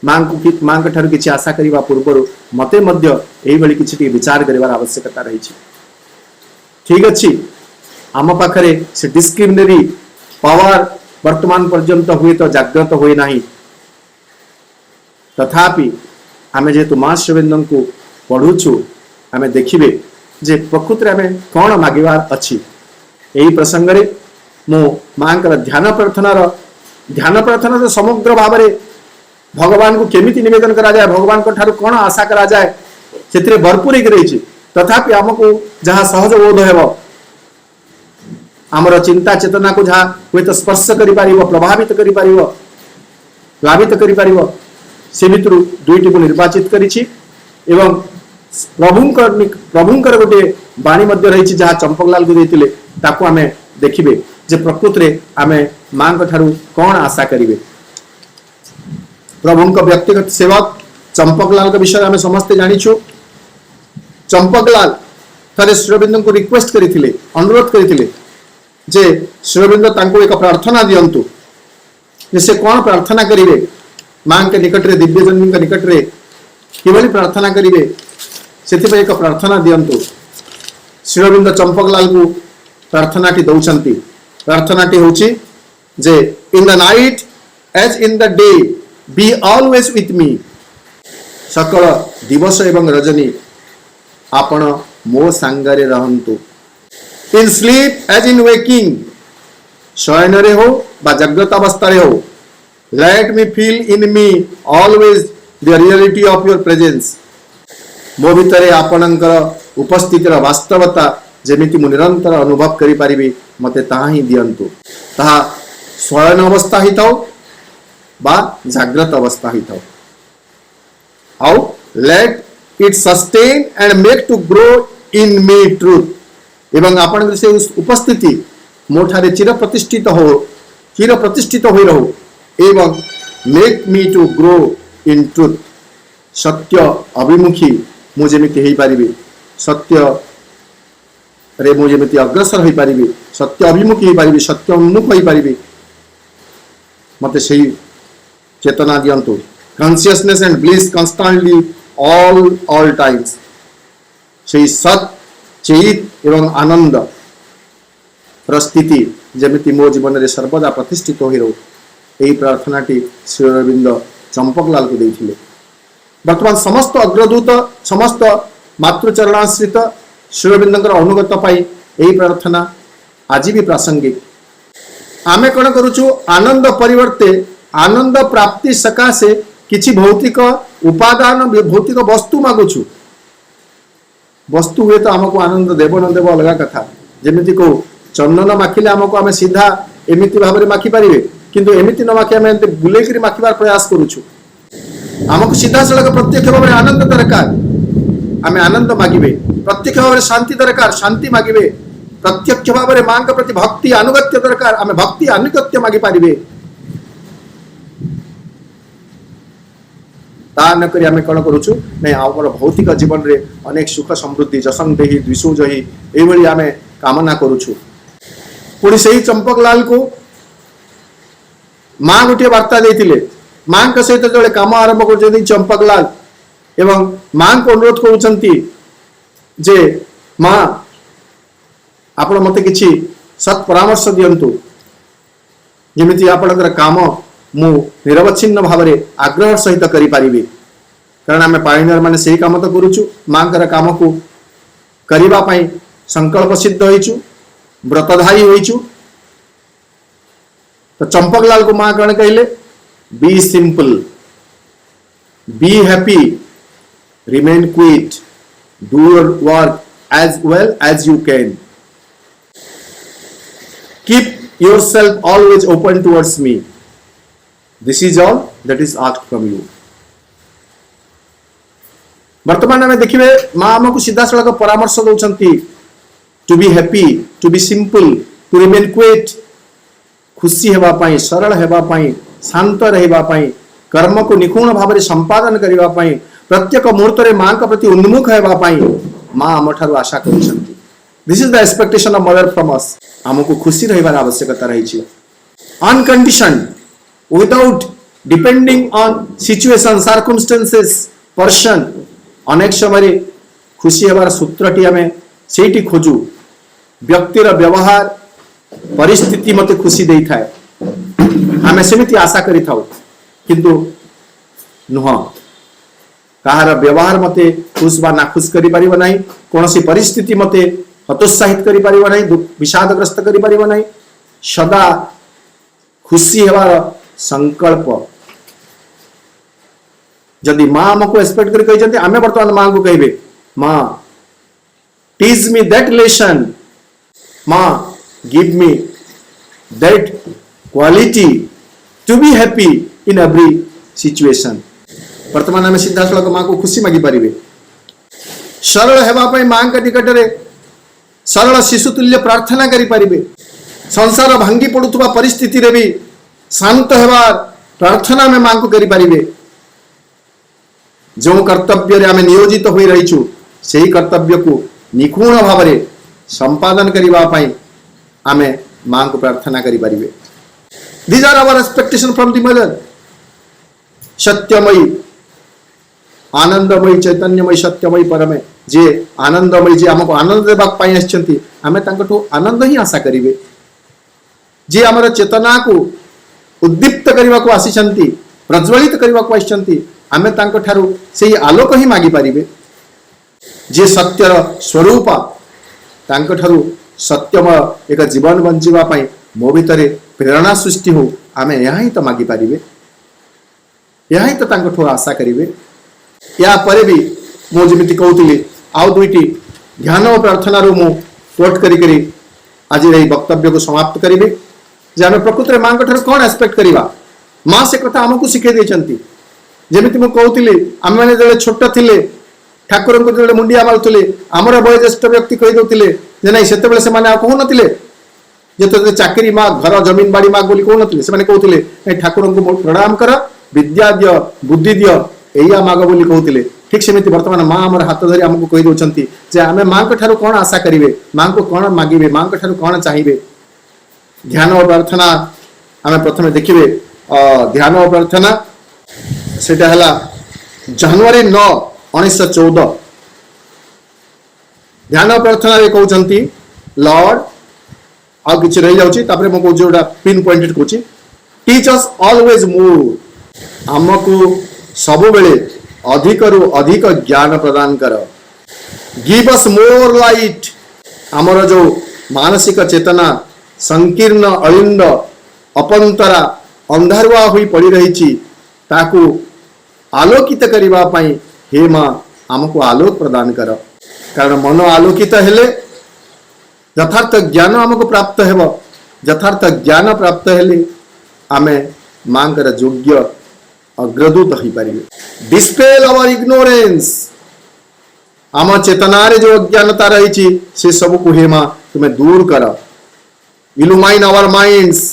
मां को ठारू किछि आशा करिबा पूर्व मते मध्य एही भली किछि विचार करिवार आवश्यकता रही। ठीक अछि आम पाखरे से डिस्क्रिमिनरी पावर वर्तमान पर्यंत हुए तो जागृत हुए नहीं तथापि आम जेहेतु माँ श्रीबिंद को पढ़ुचु आम देखिए जे प्रकृति आम कौन मागिबार अच्छी यही प्रसंग रे मो माँ ध्यान प्रार्थना तो समग्र भाव में भगवान को केमिति निवेदन करा जाए भगवान को ठारू कौन आशा करा जाए से भरपूर रही तथापि आमको जहाँ सहज बोध हेबो आमर चिंता चेतना को जहाँ हुए तो स्पर्श करि पारिबो प्रभावित करि पारिबो प्लावित करि पारिबो से भितर दुईटी को निर्वाचित करिछि एवं प्रभुंकर गोटे बाणी मध्य रही जहाँ चंपकलाल को देथिले ताको आमे देखिबे जे प्रकृति आमे मां को ठारू कौन आशा करिवे। प्रभुंक व्यक्तिगत सेवक चंपकलाल के विषय आमे समस्ते जानिछु। चंपकलाल थरे श्रीबिंद को रिक्वेस्ट करिथिले अनुरोध करिथिले जे श्रीबिंद तांको एक प्रार्थना दियंतु से कौन प्रार्थना करिवे मां के निकट रे दिव्यजननी के निकट रे किभली प्रार्थना करिवे से एक प्रार्थना दियंतु। श्रीबिंद चंपकलाल को प्रार्थनाटी दौचंती प्रार्थनाटी होची जे in the night as in the day be always with me सकल दिवस एवं रजनी आपण मो सांगरे रहंतु। In sleep as in waking शयन रे हो बा जाग्रत अवस्था रे हो let me feel in me always the reality of your presence मो भितर आपणकर उपस्थितिर वास्तवता जेमिति मु निरंतर अनुभव करि पारिबी मते ताहा ही दियंतु। ताहा शयन अवस्था ही थाओ बा जाग्रत अवस्था ही थाओ आउ let it sustain and make to grow in me truth एवं आपण से उपस्थिति मोठारे चिर प्रतिष्ठित हो रहो एवं make me to grow in truth सत्य अभिमुखी मु जेमिति हेई पारिबी सत्य रे मु जेमिति अग्रसर होई पारिबी सत्य अभिमुखी होई पारिबी सत्य उन्मुख होई पारिबी मते सेही चेतना दियंतु। Consciousness and bliss constantly all times सेही सत चेत एवं आनंद परिस्थिति जेमिति मो जीवन रे सर्वदा प्रतिष्ठित होई रहो एही प्रार्थनाटी श्री अरविंद चंपकलाल को देथिले। वर्तमान समस्त अग्रदूत समस्त मातृचरणाश्रित श्रीअरविंदर अनुगत पाई यही प्रार्थना आज भी प्रासंगिक। आमे कौन करुचु आनंद परिवर्ते आनंद प्राप्ति सकाशे किछि भौतिक उपादान भौतिक वस्तु मागुछु वस्तु हुए तो आमको आनंद देव न देव अलग कथा जेमिति को चंदन माखिले आमको आमे सीधा एमिति भाव में माखी पारिबे किंतु एमिति न माखी आमे बुलेकरी माखिबार प्रयास करुछु आमको सीधा सड़क प्रत्यक्ष भाव में आनंद दरकार आमे आनंद मागिबे प्रत्यक्ष भाव में शांति दरकार शांति मागिबे प्रत्यक्ष भाव में मां के प्रति भक्ति अनुगत्य दरकार आमे भक्ति अनुगत्य मागी पारिबे। ता न करी आमे कौन करूछु नहीं आमर भौतिक जीवन रे अनेक सुख समृद्धि जसन देही द्विषु जही एई भली आमे कामना करूछु। पुणी सही चंपक लाल को माँ गोटे वार्ता देथिले माँ के सहित जो काम आरंभ कर चंपक लाल एवं माँ को अनुरोध करुचंती जे माँ आपण मते किछि सत् परामर्श दियंतु जेमिति आपणकर काम मु निरवच्छिन्न भाव में आग्रह सहित करि पारिबी कारण आम पायनियर माने सही काम तो करूछु माँ कर काम को करिबा पई संकल्प सिद्ध होइछु व्रतधारी होइछु। तो चंपक लाल को माँ कौन कहले be simple be happy remain quiet do your work as well as you can keep yourself always open towards me. This is all that is asked from you. वर्तमान में देखिए माँ आमको सीधा सड़क परामर्श दौरान to be happy to be simple to remain quiet खुशी हेबापाई सरल हेबापाई शांत रहिबापाई कर्म को निपुण भाव में संपादन करने प्रत्येक मुहूर्त में माँ का प्रति उन्मुख हेबापाई माँ आम ठारू आशा करुछंती। This is the expectation of mother from us. आमको खुशी रहिबार आवश्यकता रही unconditional without depending on situation circumstances person अनेक समय खुशी हेबार सूत्रटी आम से खोजु व्यक्तिर व्यवहार परिस्थिति मते खुशी दे थाए आम सेमिति आशा करि थाउ किंतु नुह कहार व्यवहार मते खुश बा नाखुश करि परिबो नाही कोनोसी परिस्थिति मते हतोत्साहित करि परिबो नाही विषादग्रस्त करि परिबो नाही सदा खुशी हेबार संकल्प जदि माँ हमको एक्सपेक्ट करि कहि जंते आमे वर्तमान माँ को कहबे माँ टीच मी दैट लेसन माँ give me that quality to be happy in every situation. वर्तमान आम सीधा सड़क माँ को खुशी मागी पारे सरल हेबाई माँ का निकट में सरल शिशुतुल्य प्रार्थना करि पारिबे संसार भांगी पड़ुवा परिस्थिति रे भी शांत हेबार प्रार्थना में माँ को करि पारिबे जो कर्तव्य रे आमे नियोजित होई रहिछु सेही कर्तव्य को निपुण भाव में संपादन करिबा पई आमे माँ को प्रार्थना करि पारिबे। These are our expectation from the mother. सत्यमयी आनंदमयी चैतन्यमयी सत्यमयी परमे जे आनंदमयी जे हमको आनंद देबाक पाई आछंती आमे तांकठो आनंद ही आशा करिवे जे हमर चेतना को उद्दीप्त करबा को आसीछंती प्रज्वलित करबा को आछंती आमे तांको ठारू सेही आलोक ही मागी पारिबे जे सत्यर स्वरूप तांको ठारू सत्यमय एक जीवन बंचिबा पई मो भितरे प्रेरणा सृष्टि हो आमे यहाँ ही तो मागी पारिबे यहाँ ही तो तांको आशा करिवे। या परे भी मो जेमिति कहउतिली आउ दुईटी ध्यान और प्रार्थना रो मो कोट करी करी आज रही वक्तव्य को समाप्त करिवे जे आमे प्रकृत रे मां ठार कोन एक्सपेक्ट करिवा मां से कथा हमकु सिखे देचंती जेमिति मो कहउतिली आमे माने जले छोट थिले ठाकुर को जले मुंडिया मारुतिले हमर वयोज्येष्ठ व्यक्ति कहि दउतिले जे नै सेते बेले से माने आ कहउ नथिले जेते चाकरी माँ घर जमीन बाड़ी माँ बोली कहू नथिले से माने कहउतिले ठाकुर को प्रणाम कर विद्या दियो बुद्धि दियो एया माग बोली कहउतिले ठीक सेमिति वर्तमान माँ हमर हाथ धरी हमको कहि दउचंती जे आमे माँ को ठारो कोन आशा करिवे माँ को कोन मागिबे माँ को ठारो कोन चाहिबे। ध्यान और प्रार्थना आमे प्रथमे देखिबे ध्यान और प्रार्थना सेटा हला जनवरी 9 1914 ध्यान और प्रार्थना रे कहउचंती लॉर्ड आ किछ रही जाउची तापरे मो कहू जोडा पिन पॉइंटेड कहूची टीच अस ऑलवेज मोर हमको सब बेले अधिक रु अधिक ज्ञान प्रदान कर गिव अस मोर लाइट हमर जो मानसिक चेतना संकीर्ण अलिंद अपंतरा अंधारुआ हुई पड़ी रही ताकू आलोकित करबा पई हे मां हमको आलोक प्रदान कर कारण मन आलोकित हेले यथार्थ ज्ञान हमको प्राप्त हेब यथार्थ ज्ञान प्राप्त हेले आमे मांकर योग्य अग्रदूत हो पारे डिस्पेल आवर इग्नोरेंस आम चेतना रे जो अज्ञानता रही से सब को हे मां तुम्हें दूर कर इल्यूमाइन आवर माइंड्स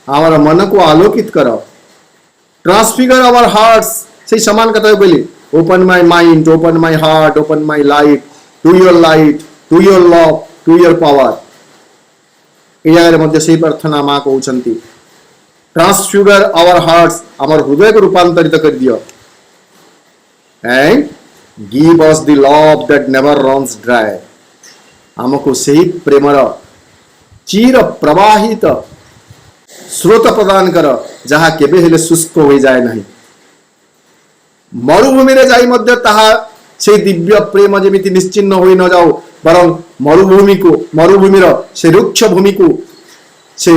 आवर मन को आलोकित कर ट्रांसफिगर आवर हार्ट्स ସେଇ ସମାନ କଥା କହିଲି, open my mind, open my heart, open my life to your light, to your love, to your power. এই ଜାଗାରେ ମଧ୍ୟ ସେଇ ପ୍ରାର୍ଥନା ମା କହୁଛନ୍ତି, ଟ୍ରାନ୍ସଫ୍ୟୁଗର ଆୱାର ହାର୍ଟସ୍, ଆମର ହୃଦୟକୁ ରୂପାନ୍ତରିତ କରିଦିଅ, and give us the love that never runs dry, ଆମକୁ ସେହି ପ୍ରେମର ଚିର ପ୍ରବାହିତ ସ୍ରୋତ ପ୍ରଦାନ କର, ଯାହା କେବେ ହେଲେ ଶୁଷ୍କ ହୋଇଯାଏ ନାହିଁ। ମରୁଭୂମିରେ ଯାଇ ମଧ୍ୟ ତାହା সেই ଦିବ୍ୟ ପ୍ରେମ ଯେମିତି ନିଶ୍ଚିହ୍ନ ହୋଇ ନ ଯାଉ, ବରଂ ମରୁଭୂମିର ସେ ରୁକ୍ଷ ଭୂମିକୁ ସେ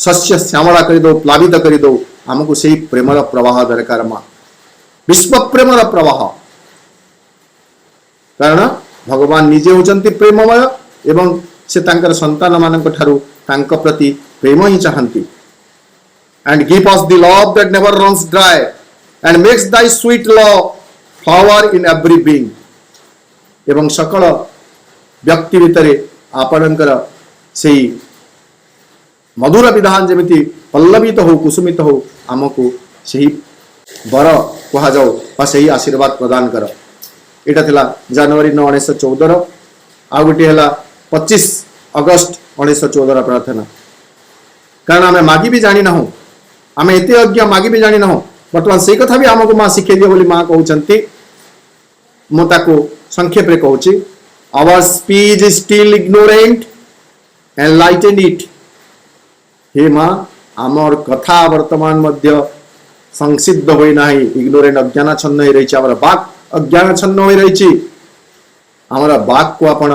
ଶସ୍ୟ ଶ୍ୟାମଳା କରିଦେଉ, ପ୍ଲାବିତ କରିଦେଉ। ଆମକୁ ସେହି ପ୍ରେମର ପ୍ରବାହ ଦରକାର ମା, ବିଶ୍ୱ ପ୍ରେମର ପ୍ରବାହ। କାରଣ ଭଗବାନ ନିଜେ ହେଉଛନ୍ତି ପ୍ରେମମୟ ଏବଂ ସେ ତାଙ୍କର ସନ୍ତାନ ମାନଙ୍କ ଠାରୁ ତାଙ୍କ ପ୍ରତି ପ୍ରେମ ହିଁ ଚାହାନ୍ତି। and give us the love that never runs dry and makes thy sweet love flower in every being, ଏବଂ ସକଳ ବ୍ୟକ୍ତି ଭିତରେ ଆପଣଙ୍କର ସେହି ମଧୁର ବିଧାନ ଯେମିତି ପଲ୍ଲବିତ ହଉ, କୁସୁମିତ ହଉ, ଆମକୁ ସେହି ବର କୁହାଯାଉ ବା ସେହି ଆଶୀର୍ବାଦ ପ୍ରଦାନ କର। ଏଇଟା ଥିଲା ଜାନୁଆରୀ 9, 1914। ଆଉ ଗୋଟିଏ ହେଲା 25 ଅଗଷ୍ଟ 1914 ପ୍ରାର୍ଥନା। କାରଣ ଆମେ ମାଗି ବି ଜାଣିନାହୁଁ, ଆମେ ଏତେ ଅଜ୍ଞ ମାଗି ବି ଜାଣିନାହୁଁ। ବର୍ତ୍ତମାନ ସେଇ କଥା ବି ଆମକୁ ମା ଶିଖେଇ ଦିଅ ବୋଲି ମା କହୁଛନ୍ତି। ମୁଁ ତାକୁ ସଂକ୍ଷେପରେ କହୁଛି, our speech is still ignorant, enlighten it। ହେ ମା, ଆମର କଥା ବର୍ତ୍ତମାନ ମଧ୍ୟ ସଂସିଦ୍ଧ ହୋଇନାହିଁ, ଇଗ୍ନୋରେଣ୍ଟ, ଅଜ୍ଞାନାଚ୍ଛନ୍ନ ହୋଇ ରହିଛି। ଆମର ବାକ୍ ଅଜ୍ଞାନାଚ୍ଛନ୍ନ ହୋଇ ରହିଛି। ଆମର ବାକ୍କୁ ଆପଣ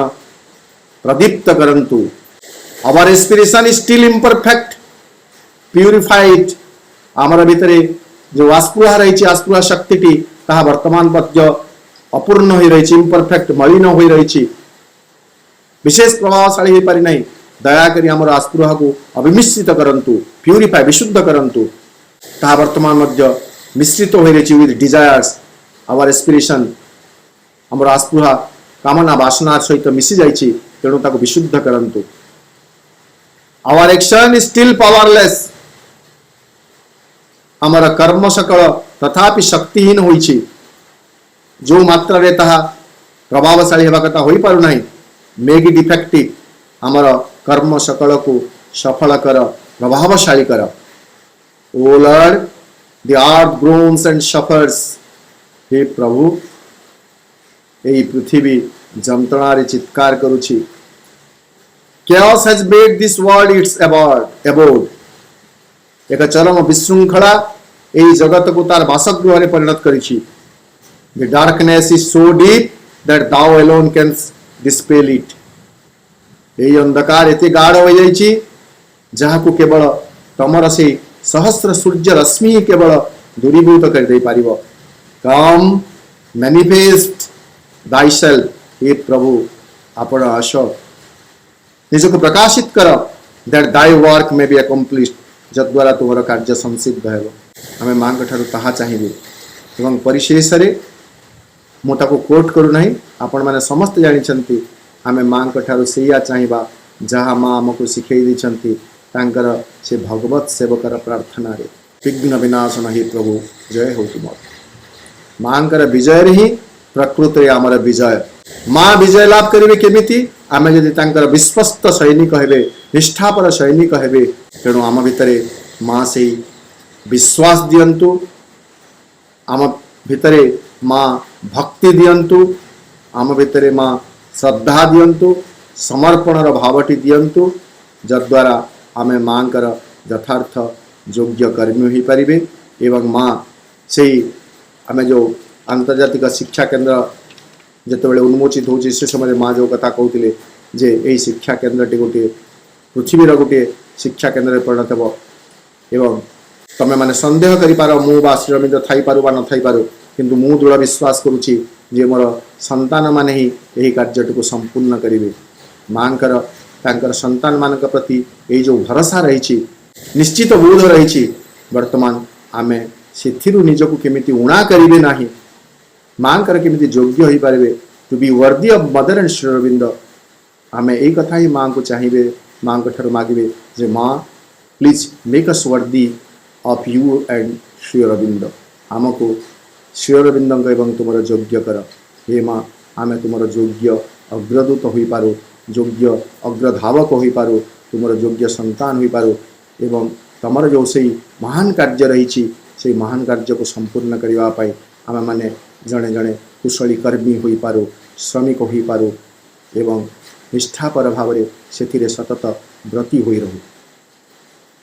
ପ୍ରଦୀପ୍ତ କରନ୍ତୁ। our aspiration is still imperfect, purify it। ଆମର ଭିତରେ ଯେଉଁ ଆସ୍ପୃହା ରହିଛି, ଆସ୍ପୃହା ଶକ୍ତିଟି ତାହା ବର୍ତ୍ତମାନ ମଧ୍ୟ ଅପୂର୍ଣ୍ଣ ହୋଇ ରହିଛି, ଇମ୍ପରଫେକ୍ଟ, ମଳିନ ହୋଇ ରହିଛି, ବିଶେଷ ପ୍ରଭାବଶାଳୀ ହୋଇପାରି ନାହିଁ। ଦୟାକରି ଆମର ଆସ୍ପୃହାକୁ ଅବିମିଶ୍ରିତ କରନ୍ତୁ, ପ୍ୟୁରିଫାଏ, ବିଶୁଦ୍ଧ କରନ୍ତୁ। ତାହା ବର୍ତ୍ତମାନ ମଧ୍ୟ ମିଶ୍ରିତ ହୋଇ ରହିଛି ୱିଥ୍ ଡିଜାୟାର୍ସ। ଆୱାର ଏସ୍ପିରେସନ୍, ଆମର ଆସ୍ପୃହା କାମନା ବାସନା ସହିତ ମିଶି ଯାଇଛି, ତେଣୁ ତାକୁ ବିଶୁଦ୍ଧ କରନ୍ତୁ। Our action is still powerless, ଆମର କର୍ମ ସକଳ ତଥାପି ଶକ୍ତିହୀନ ହୋଇଛି। ଯେଉଁ ମାତ୍ରାରେ ତାହା ପ୍ରଭାବଶାଳୀ ହେବା କଥା ହୋଇପାରୁନାହିଁ, ମେକ୍ ଇଟ୍ ଇଫେକ୍ଟିଭ୍, ଆମର କର୍ମ ସକଳକୁ ସଫଳ କର, ପ୍ରଭାବଶାଳୀ କର। ଓ ଲର୍ଡ, ଦି ଆର୍ଥ ଗ୍ରୋନ୍ସ ଆଣ୍ଡ ସଫର୍ସ, ହେ ପ୍ରଭୁ, ଏହି ପୃଥିବୀ ଯନ୍ତ୍ରଣାରେ ଚିତ୍କାର କରୁଛି। chaos has made this world its abode, ଏକ ଚରମ ବିଶୃଙ୍ଖଳା ଏହି ଜଗତକୁ ତାର ବାସଗୃହରେ ପରିଣତ କରିଛି। The darkness is so deep that thou alone canst dispel it, ଏହି ଅନ୍ଧକାର ଏତେ ଗାଢ଼ ହୋଇଯାଇଛି ଯାହାକୁ କେବଳ ତମର ସେହି ସହସ୍ର ସୂର୍ଯ୍ୟ ରଶ୍ମି କେବଳ ଦୂରୀଭୂତ କରିଦେଇପାରିବ। Come, manifest thyself, ହେ ପ୍ରଭୁ ଆପଣ ଆସ, ନିଜକୁ ପ୍ରକାଶିତ କର, that thy work may be accomplished, ଯଦ୍ୱାରା ତୁମର କାର୍ଯ୍ୟ ସଂସିଦ୍ଧ ହେବ। ଆମେ ମାଙ୍କ ଠାରୁ ତାହା ଚାହିଁବୁ। ଏବଂ ପରିଶେଷରେ ମୁଁ ତାକୁ କୋଟ୍ କରୁନାହିଁ, ଆପଣମାନେ ସମସ୍ତେ ଜାଣିଛନ୍ତି, ଆମେ ମାଙ୍କ ଠାରୁ ସେଇଆ ଚାହିଁବା ଯାହା ମା ଆମକୁ ଶିଖେଇ ଦେଇଛନ୍ତି ତାଙ୍କର ସେ ଭଗବତ ସେବକର ପ୍ରାର୍ଥନାରେ। ବିଘ୍ନ ବିନାଶନ ହେ ପ୍ରଭୁ, ଜୟ ହେଉ ତୁମର। ମାଙ୍କର ବିଜୟରେ ହିଁ ପ୍ରକୃତରେ ଆମର ବିଜୟ। ମା ବିଜୟ ଲାଭ କରିବେ କେମିତି? ଆମେ ଯଦି ତାଙ୍କର ବିଶ୍ୱସ୍ତ ସୈନିକ ହେବେ, ନିଷ୍ଠାପର ସୈନିକ ହେବେ। ତେଣୁ ଆମ ଭିତରେ ମା ସେଇ ବିଶ୍ୱାସ ଦିଅନ୍ତୁ, ଆମ ଭିତରେ ମା ଭକ୍ତି ଦିଅନ୍ତୁ, ଆମ ଭିତରେ ମା ଶ୍ରଦ୍ଧା ଦିଅନ୍ତୁ, ସମର୍ପଣର ଭାବଟି ଦିଅନ୍ତୁ, ଯଦ୍ୱାରା ଆମେ ମାଙ୍କର ଯଥାର୍ଥ ଯୋଗ୍ୟ କର୍ମୀ ହୋଇପାରିବେ। ଏବଂ ମା ସେଇ ଆମେ ଯେଉଁ ଆନ୍ତର୍ଜାତିକ ଶିକ୍ଷା କେନ୍ଦ୍ର ଯେତେବେଳେ ଉନ୍ମୋଚିତ ହେଉଛି, ସେ ସମୟରେ ମା ଯେଉଁ କଥା କହୁଥିଲେ ଯେ ଏହି ଶିକ୍ଷା କେନ୍ଦ୍ରଟି ଗୋଟିଏ ପୃଥିବୀର ଗୋଟିଏ ଶିକ୍ଷା କେନ୍ଦ୍ରରେ ପରିଣତ ହେବ। ଏବଂ ତମେମାନେ ସନ୍ଦେହ କରିପାର ମୁଁ ବା ଶ୍ରୀରବିନ୍ଦ୍ର ଥାଇପାରୁ ବା ନଥାଇପାରୁ, କିନ୍ତୁ ମୁଁ ଦୃଢ଼ ବିଶ୍ୱାସ କରୁଛି ଯେ ମୋର ସନ୍ତାନମାନେ ହିଁ ଏହି କାର୍ଯ୍ୟଟିକୁ ସମ୍ପୂର୍ଣ୍ଣ କରିବେ। ମାଙ୍କର ତାଙ୍କର ସନ୍ତାନମାନଙ୍କ ପ୍ରତି ଏହି ଯେଉଁ ଭରସା ରହିଛି, ନିଶ୍ଚିତ ବୋଧ ରହିଛି, ବର୍ତ୍ତମାନ ଆମେ ସେଥିରୁ ନିଜକୁ କେମିତି ଉଣା କରିବେ ନାହିଁ, ମାଙ୍କର କେମିତି ଯୋଗ୍ୟ ହୋଇପାରିବେ, to be worthy of mother and Shri Aurobindo. ଆମେ ଏଇ କଥା ହିଁ ମାଙ୍କୁ ଚାହିଁବେ, ମାଙ୍କ ଠାରୁ ମାଗିବେ ଯେ ମା please make us worthy of you and Shri Aurobindo. ଆମକୁ श्रीअरविंद एवं तुमर योग्य कर। हे माँ आम तुमर योग्य अग्रदूत हो पारू, योग्य अग्रधावक हो पारू, तुमर योग्य संतान हो पारू एवं तुमर जो से महान कार्य रही से महान कार्य को संपूर्ण करने आम मैंने जड़े जड़े कुशली कर्मी हो पारू, श्रमिक हो पारू एवं निष्ठापर भाव से सतत व्रती हो रहू।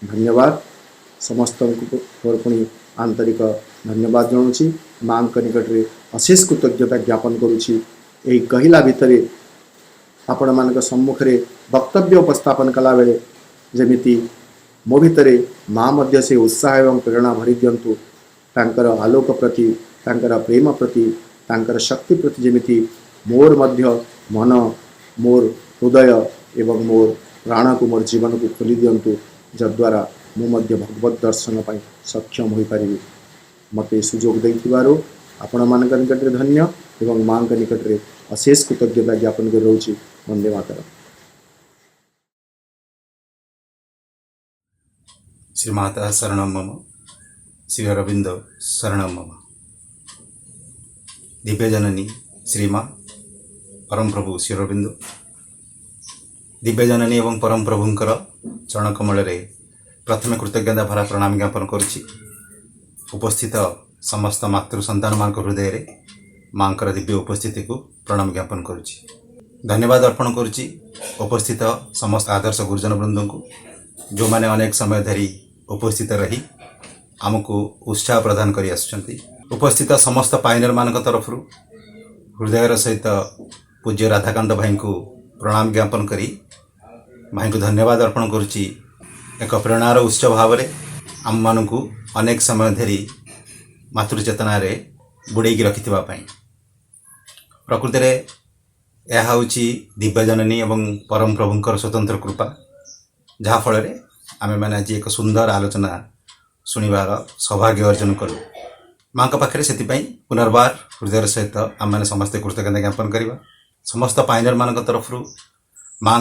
धन्यवाद समस्त को पुणी आंतरिक धन्यवाद जनाऊँगी। माँ निकट में अशेष कृतज्ञता ज्ञापन करुँची। यही कहला भितर आपण मान सम्मुखें वक्तव्य उपस्थापन कला बेले जमिति मो भितर माँ मध्य से उत्साह एवं प्रेरणा भरी दिंतु, तांकर आलोक प्रति, तांकर प्रेम प्रति, तांकर शक्ति प्रति जमिति मोर मध्य मन, मोर हृदय एवं मोर प्राण को, मोर जीवन को खोली दिंतु, जद्वारा मु मध्य भगवत दर्शन पाई सक्षम हो पारि। मते सुजोग देथिबारु आपण मान निकट रे धन्य एवं माँ निकट रे अशेष कृतज्ञता ज्ञापन कर रोची। वंदे मातरम। श्री माता शरणं मम, श्री अरविंद शरणं मम। दिव्य जननी श्री माँ परम प्रभु श्री अरविंद दिव्य जननी एवं परम प्रभुंकर चरण कमल रे प्रथम कृतज्ञता भरा प्रणाम ज्ञापन करुछि। उपस्थित समस्त मातृ संतान मान हृदय रे माँ दिव्य उपस्थिति को प्रणाम ज्ञापन करुछि। धन्यवाद अर्पण करुछि उपस्थित समस्त आदर्श गुरुजन वृंद को, जो माने अनेक समय धरी उपस्थित रही आमको उत्साह प्रदान करि आसुछंती। उपस्थित समस्त पाइनर मान तरफ हृदयर सहित पूज्य राधाकांत भाई को प्रणाम ज्ञापन करी भाई को धन्यवाद अर्पण करुछि। एक प्रेरणार उत्स भाव में आम मान को अनेक समय धरी मातृचेतना रे बुड़ेकी रखिथिबा पई। प्रकृति रे यह होछि दिव्य जननी एवं परम प्रभुंकर स्वतंत्र कृपा, जहा फल रे आमे माने आज एक सुंदर आलोचना सुनिबार सौभाग्य अर्जन कलु। माँ पाखे से पुनर्बार हृदय सहित आम मैंने समस्ते कृतज्ञता ज्ञापन करवा। समस्त पाइनर मान तरफ माँ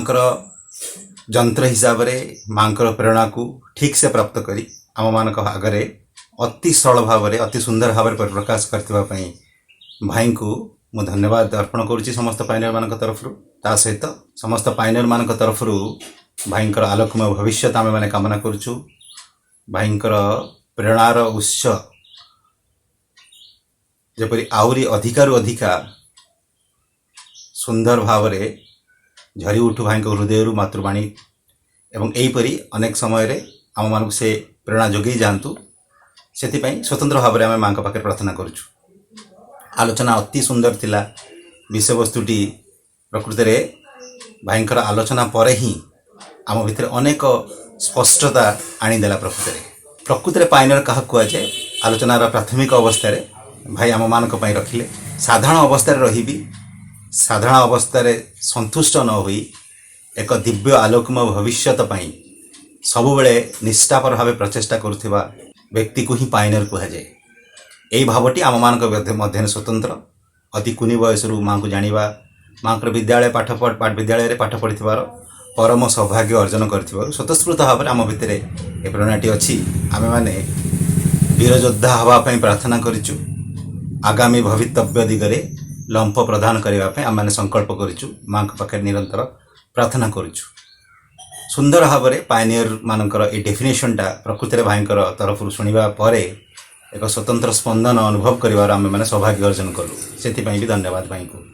जंत्र हिसाब से माँ प्रेरणा को ठीक से प्राप्त करी आम मान आगे अति सरल भाव में अति सुंदर भाव में प्रकाश करने भाई को मु धन्यवाद अर्पण करुच्ची समस्त पाइनर मान तरफ। ता सहित समस्त पाइनर मान तरफ भाई आलोकमय भविष्य आम मैंने कामना करुचु। भाई प्रेरणार उत्स जपरी आहुरी अधिकारु अधिका सुंदर भाव में झरी उठू भाई हृदय मातृवाणी एवं यहीपरी अनेक समय रे आम मान से प्रेरणा जोगे जातु। से स्वतंत्र भाव में आम माँ पाखे प्रार्थना करुचु। आलोचना अति सुंदर थिला। विषय वस्तुटी प्रकृति रे भाई आलोचना पर ही आम भितर अनेक स्पष्टता आनीदेला। प्रकृति रे पाइनर क्या कहुए आलोचनार प्राथमिक अवस्था भाई आम मान रखिले साधारण अवस्था रही साधारण अवस्था संतुष्ट न होई एक दिव्य आलोकमय भविष्यत सबुबले निष्ठापर भाव प्रचेषा करुवा व्यक्ति को ही पाइनर कहुए। यही भावटी आम मान मध्य स्वतंत्र अति कुनी बयस माँ को जाना माँ विद्यालय विद्यालय पाठ पढ़ी परम सौभाग्य अर्जन कर स्वतस्फूर्त भाव में आम भितर ए प्रेरणाटी अच्छी। आम मैंने वीर योद्धा हाँवाई प्रार्थना करूँ। आगामी भवितव्य दिगरे लंप प्रदान करने आम मैंने संकल्प करूँ। माँ पाखे निरंतर प्रार्थना करूँ। सुंदर भाव में पाइनियर मानकर ए डेफिनेशनटा प्रकृति भाई तरफ शुणा पर एक स्वतंत्र स्पंदन अनुभव कर मैंने सौभाग्य अर्जन कलु। से भी धन्यवाद भाई को।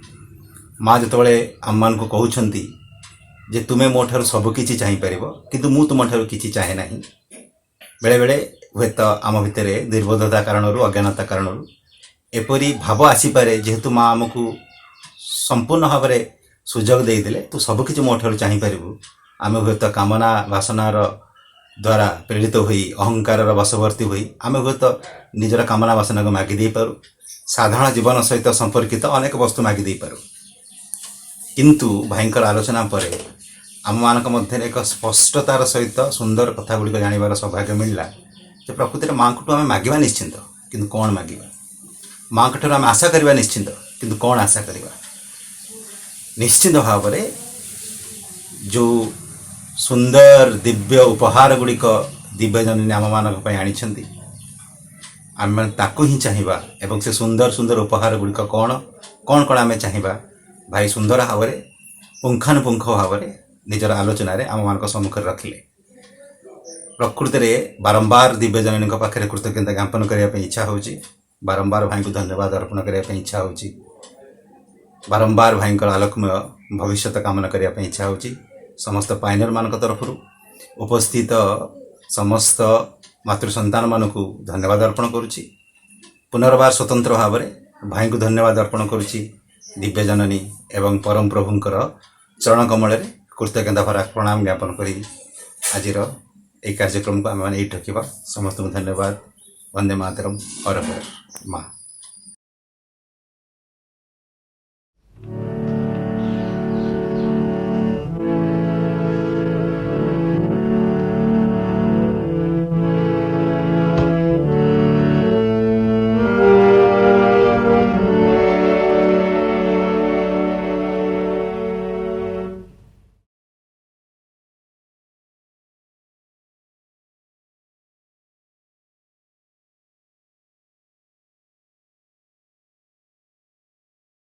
माँ जिते आम मान को कहते जे तुम्हें मो ठार सबकि चाहिपर किंतु मु तुम ठार कि चाहे ना। बेले बेले हे तो आम भितर दुर्बोधता कारण अज्ञानता कारण एपरी भाव आसीपे जेहेतु माँ आमको संपूर्ण भाव में सुजोग देते तू सबकि मो ठार चाहिपर आम हे तो कामना वासनार द्वारा प्रेरित होई अहंकार वशवर्ती होई आम हे तो निजर कामना वासना को मागिदे पारू। साधारण जीवन सहित संपर्कित अनेक वस्तु मागिदे पारू। किंतु भाईंकर आलोचना पर आम मान मध्य एक स्पष्टतार सहित सुंदर कथा गुड़िक जानवर सौभाग्य मिलला। जे प्रकृति माँ को आम मागिबा निश्चिंत किंतु कौन मागिबा। माँ ठार आम आशा करवा निश्चिंत किंतु कौन आशा करवा। निश्चिंत भाव में जो सुंदर दिव्य उपहार गुड़िक दिव्य जननी आम मान आनी ଆମେ ତାକୁ ହିଁ ଚାହିଁବା ଏବଂ ସେ ସୁନ୍ଦର ସୁନ୍ଦର ଉପହାର ଗୁଡ଼ିକ କ'ଣ କ'ଣ ଆମେ ଚାହିଁବା ଭାଇ ସୁନ୍ଦର ଭାବରେ ପୁଙ୍ଖାନୁପୁଙ୍ଖ ଭାବରେ ନିଜର ଆଲୋଚନାରେ ଆମମାନଙ୍କ ସମ୍ମୁଖରେ ରଖିଲେ। ପ୍ରକୃତରେ ବାରମ୍ବାର ଦିବ୍ୟଜନନୀଙ୍କ ପାଖରେ କୃତଜ୍ଞତା ଜ୍ଞାପନ କରିବା ପାଇଁ ଇଚ୍ଛା ହେଉଛି, ବାରମ୍ବାର ଭାଇଙ୍କୁ ଧନ୍ୟବାଦ ଅର୍ପଣ କରିବା ପାଇଁ ଇଚ୍ଛା ହେଉଛି, ବାରମ୍ବାର ଭାଇଙ୍କର ଆଲୋକମୟ ଭବିଷ୍ୟତ କାମନା କରିବା ପାଇଁ ଇଚ୍ଛା ହେଉଛି। ସମସ୍ତ ପାଇନରମାନଙ୍କ ତରଫରୁ ଉପସ୍ଥିତ ସମସ୍ତ ମାତୃ ସନ୍ତାନମାନଙ୍କୁ ଧନ୍ୟବାଦ ଅର୍ପଣ କରୁଛି। ପୁନର୍ବାର ସ୍ୱତନ୍ତ୍ର ଭାବରେ ଭାଇଙ୍କୁ ଧନ୍ୟବାଦ ଅର୍ପଣ କରୁଛି। ଦିବ୍ୟଜନନୀ ଏବଂ ପରମ ପ୍ରଭୁଙ୍କର ଚରଣ କମଳରେ କୃତଜ୍ଞତା ଭରା ପ୍ରଣାମ ଜ୍ଞାପନ କରି ଆଜିର ଏହି କାର୍ଯ୍ୟକ୍ରମକୁ ଆମେମାନେ ଏଇଠି ରଖିବା। ସମସ୍ତଙ୍କୁ ଧନ୍ୟବାଦ। ବନ୍ଦେ ମାତରମ୍, ହର ହର ମା।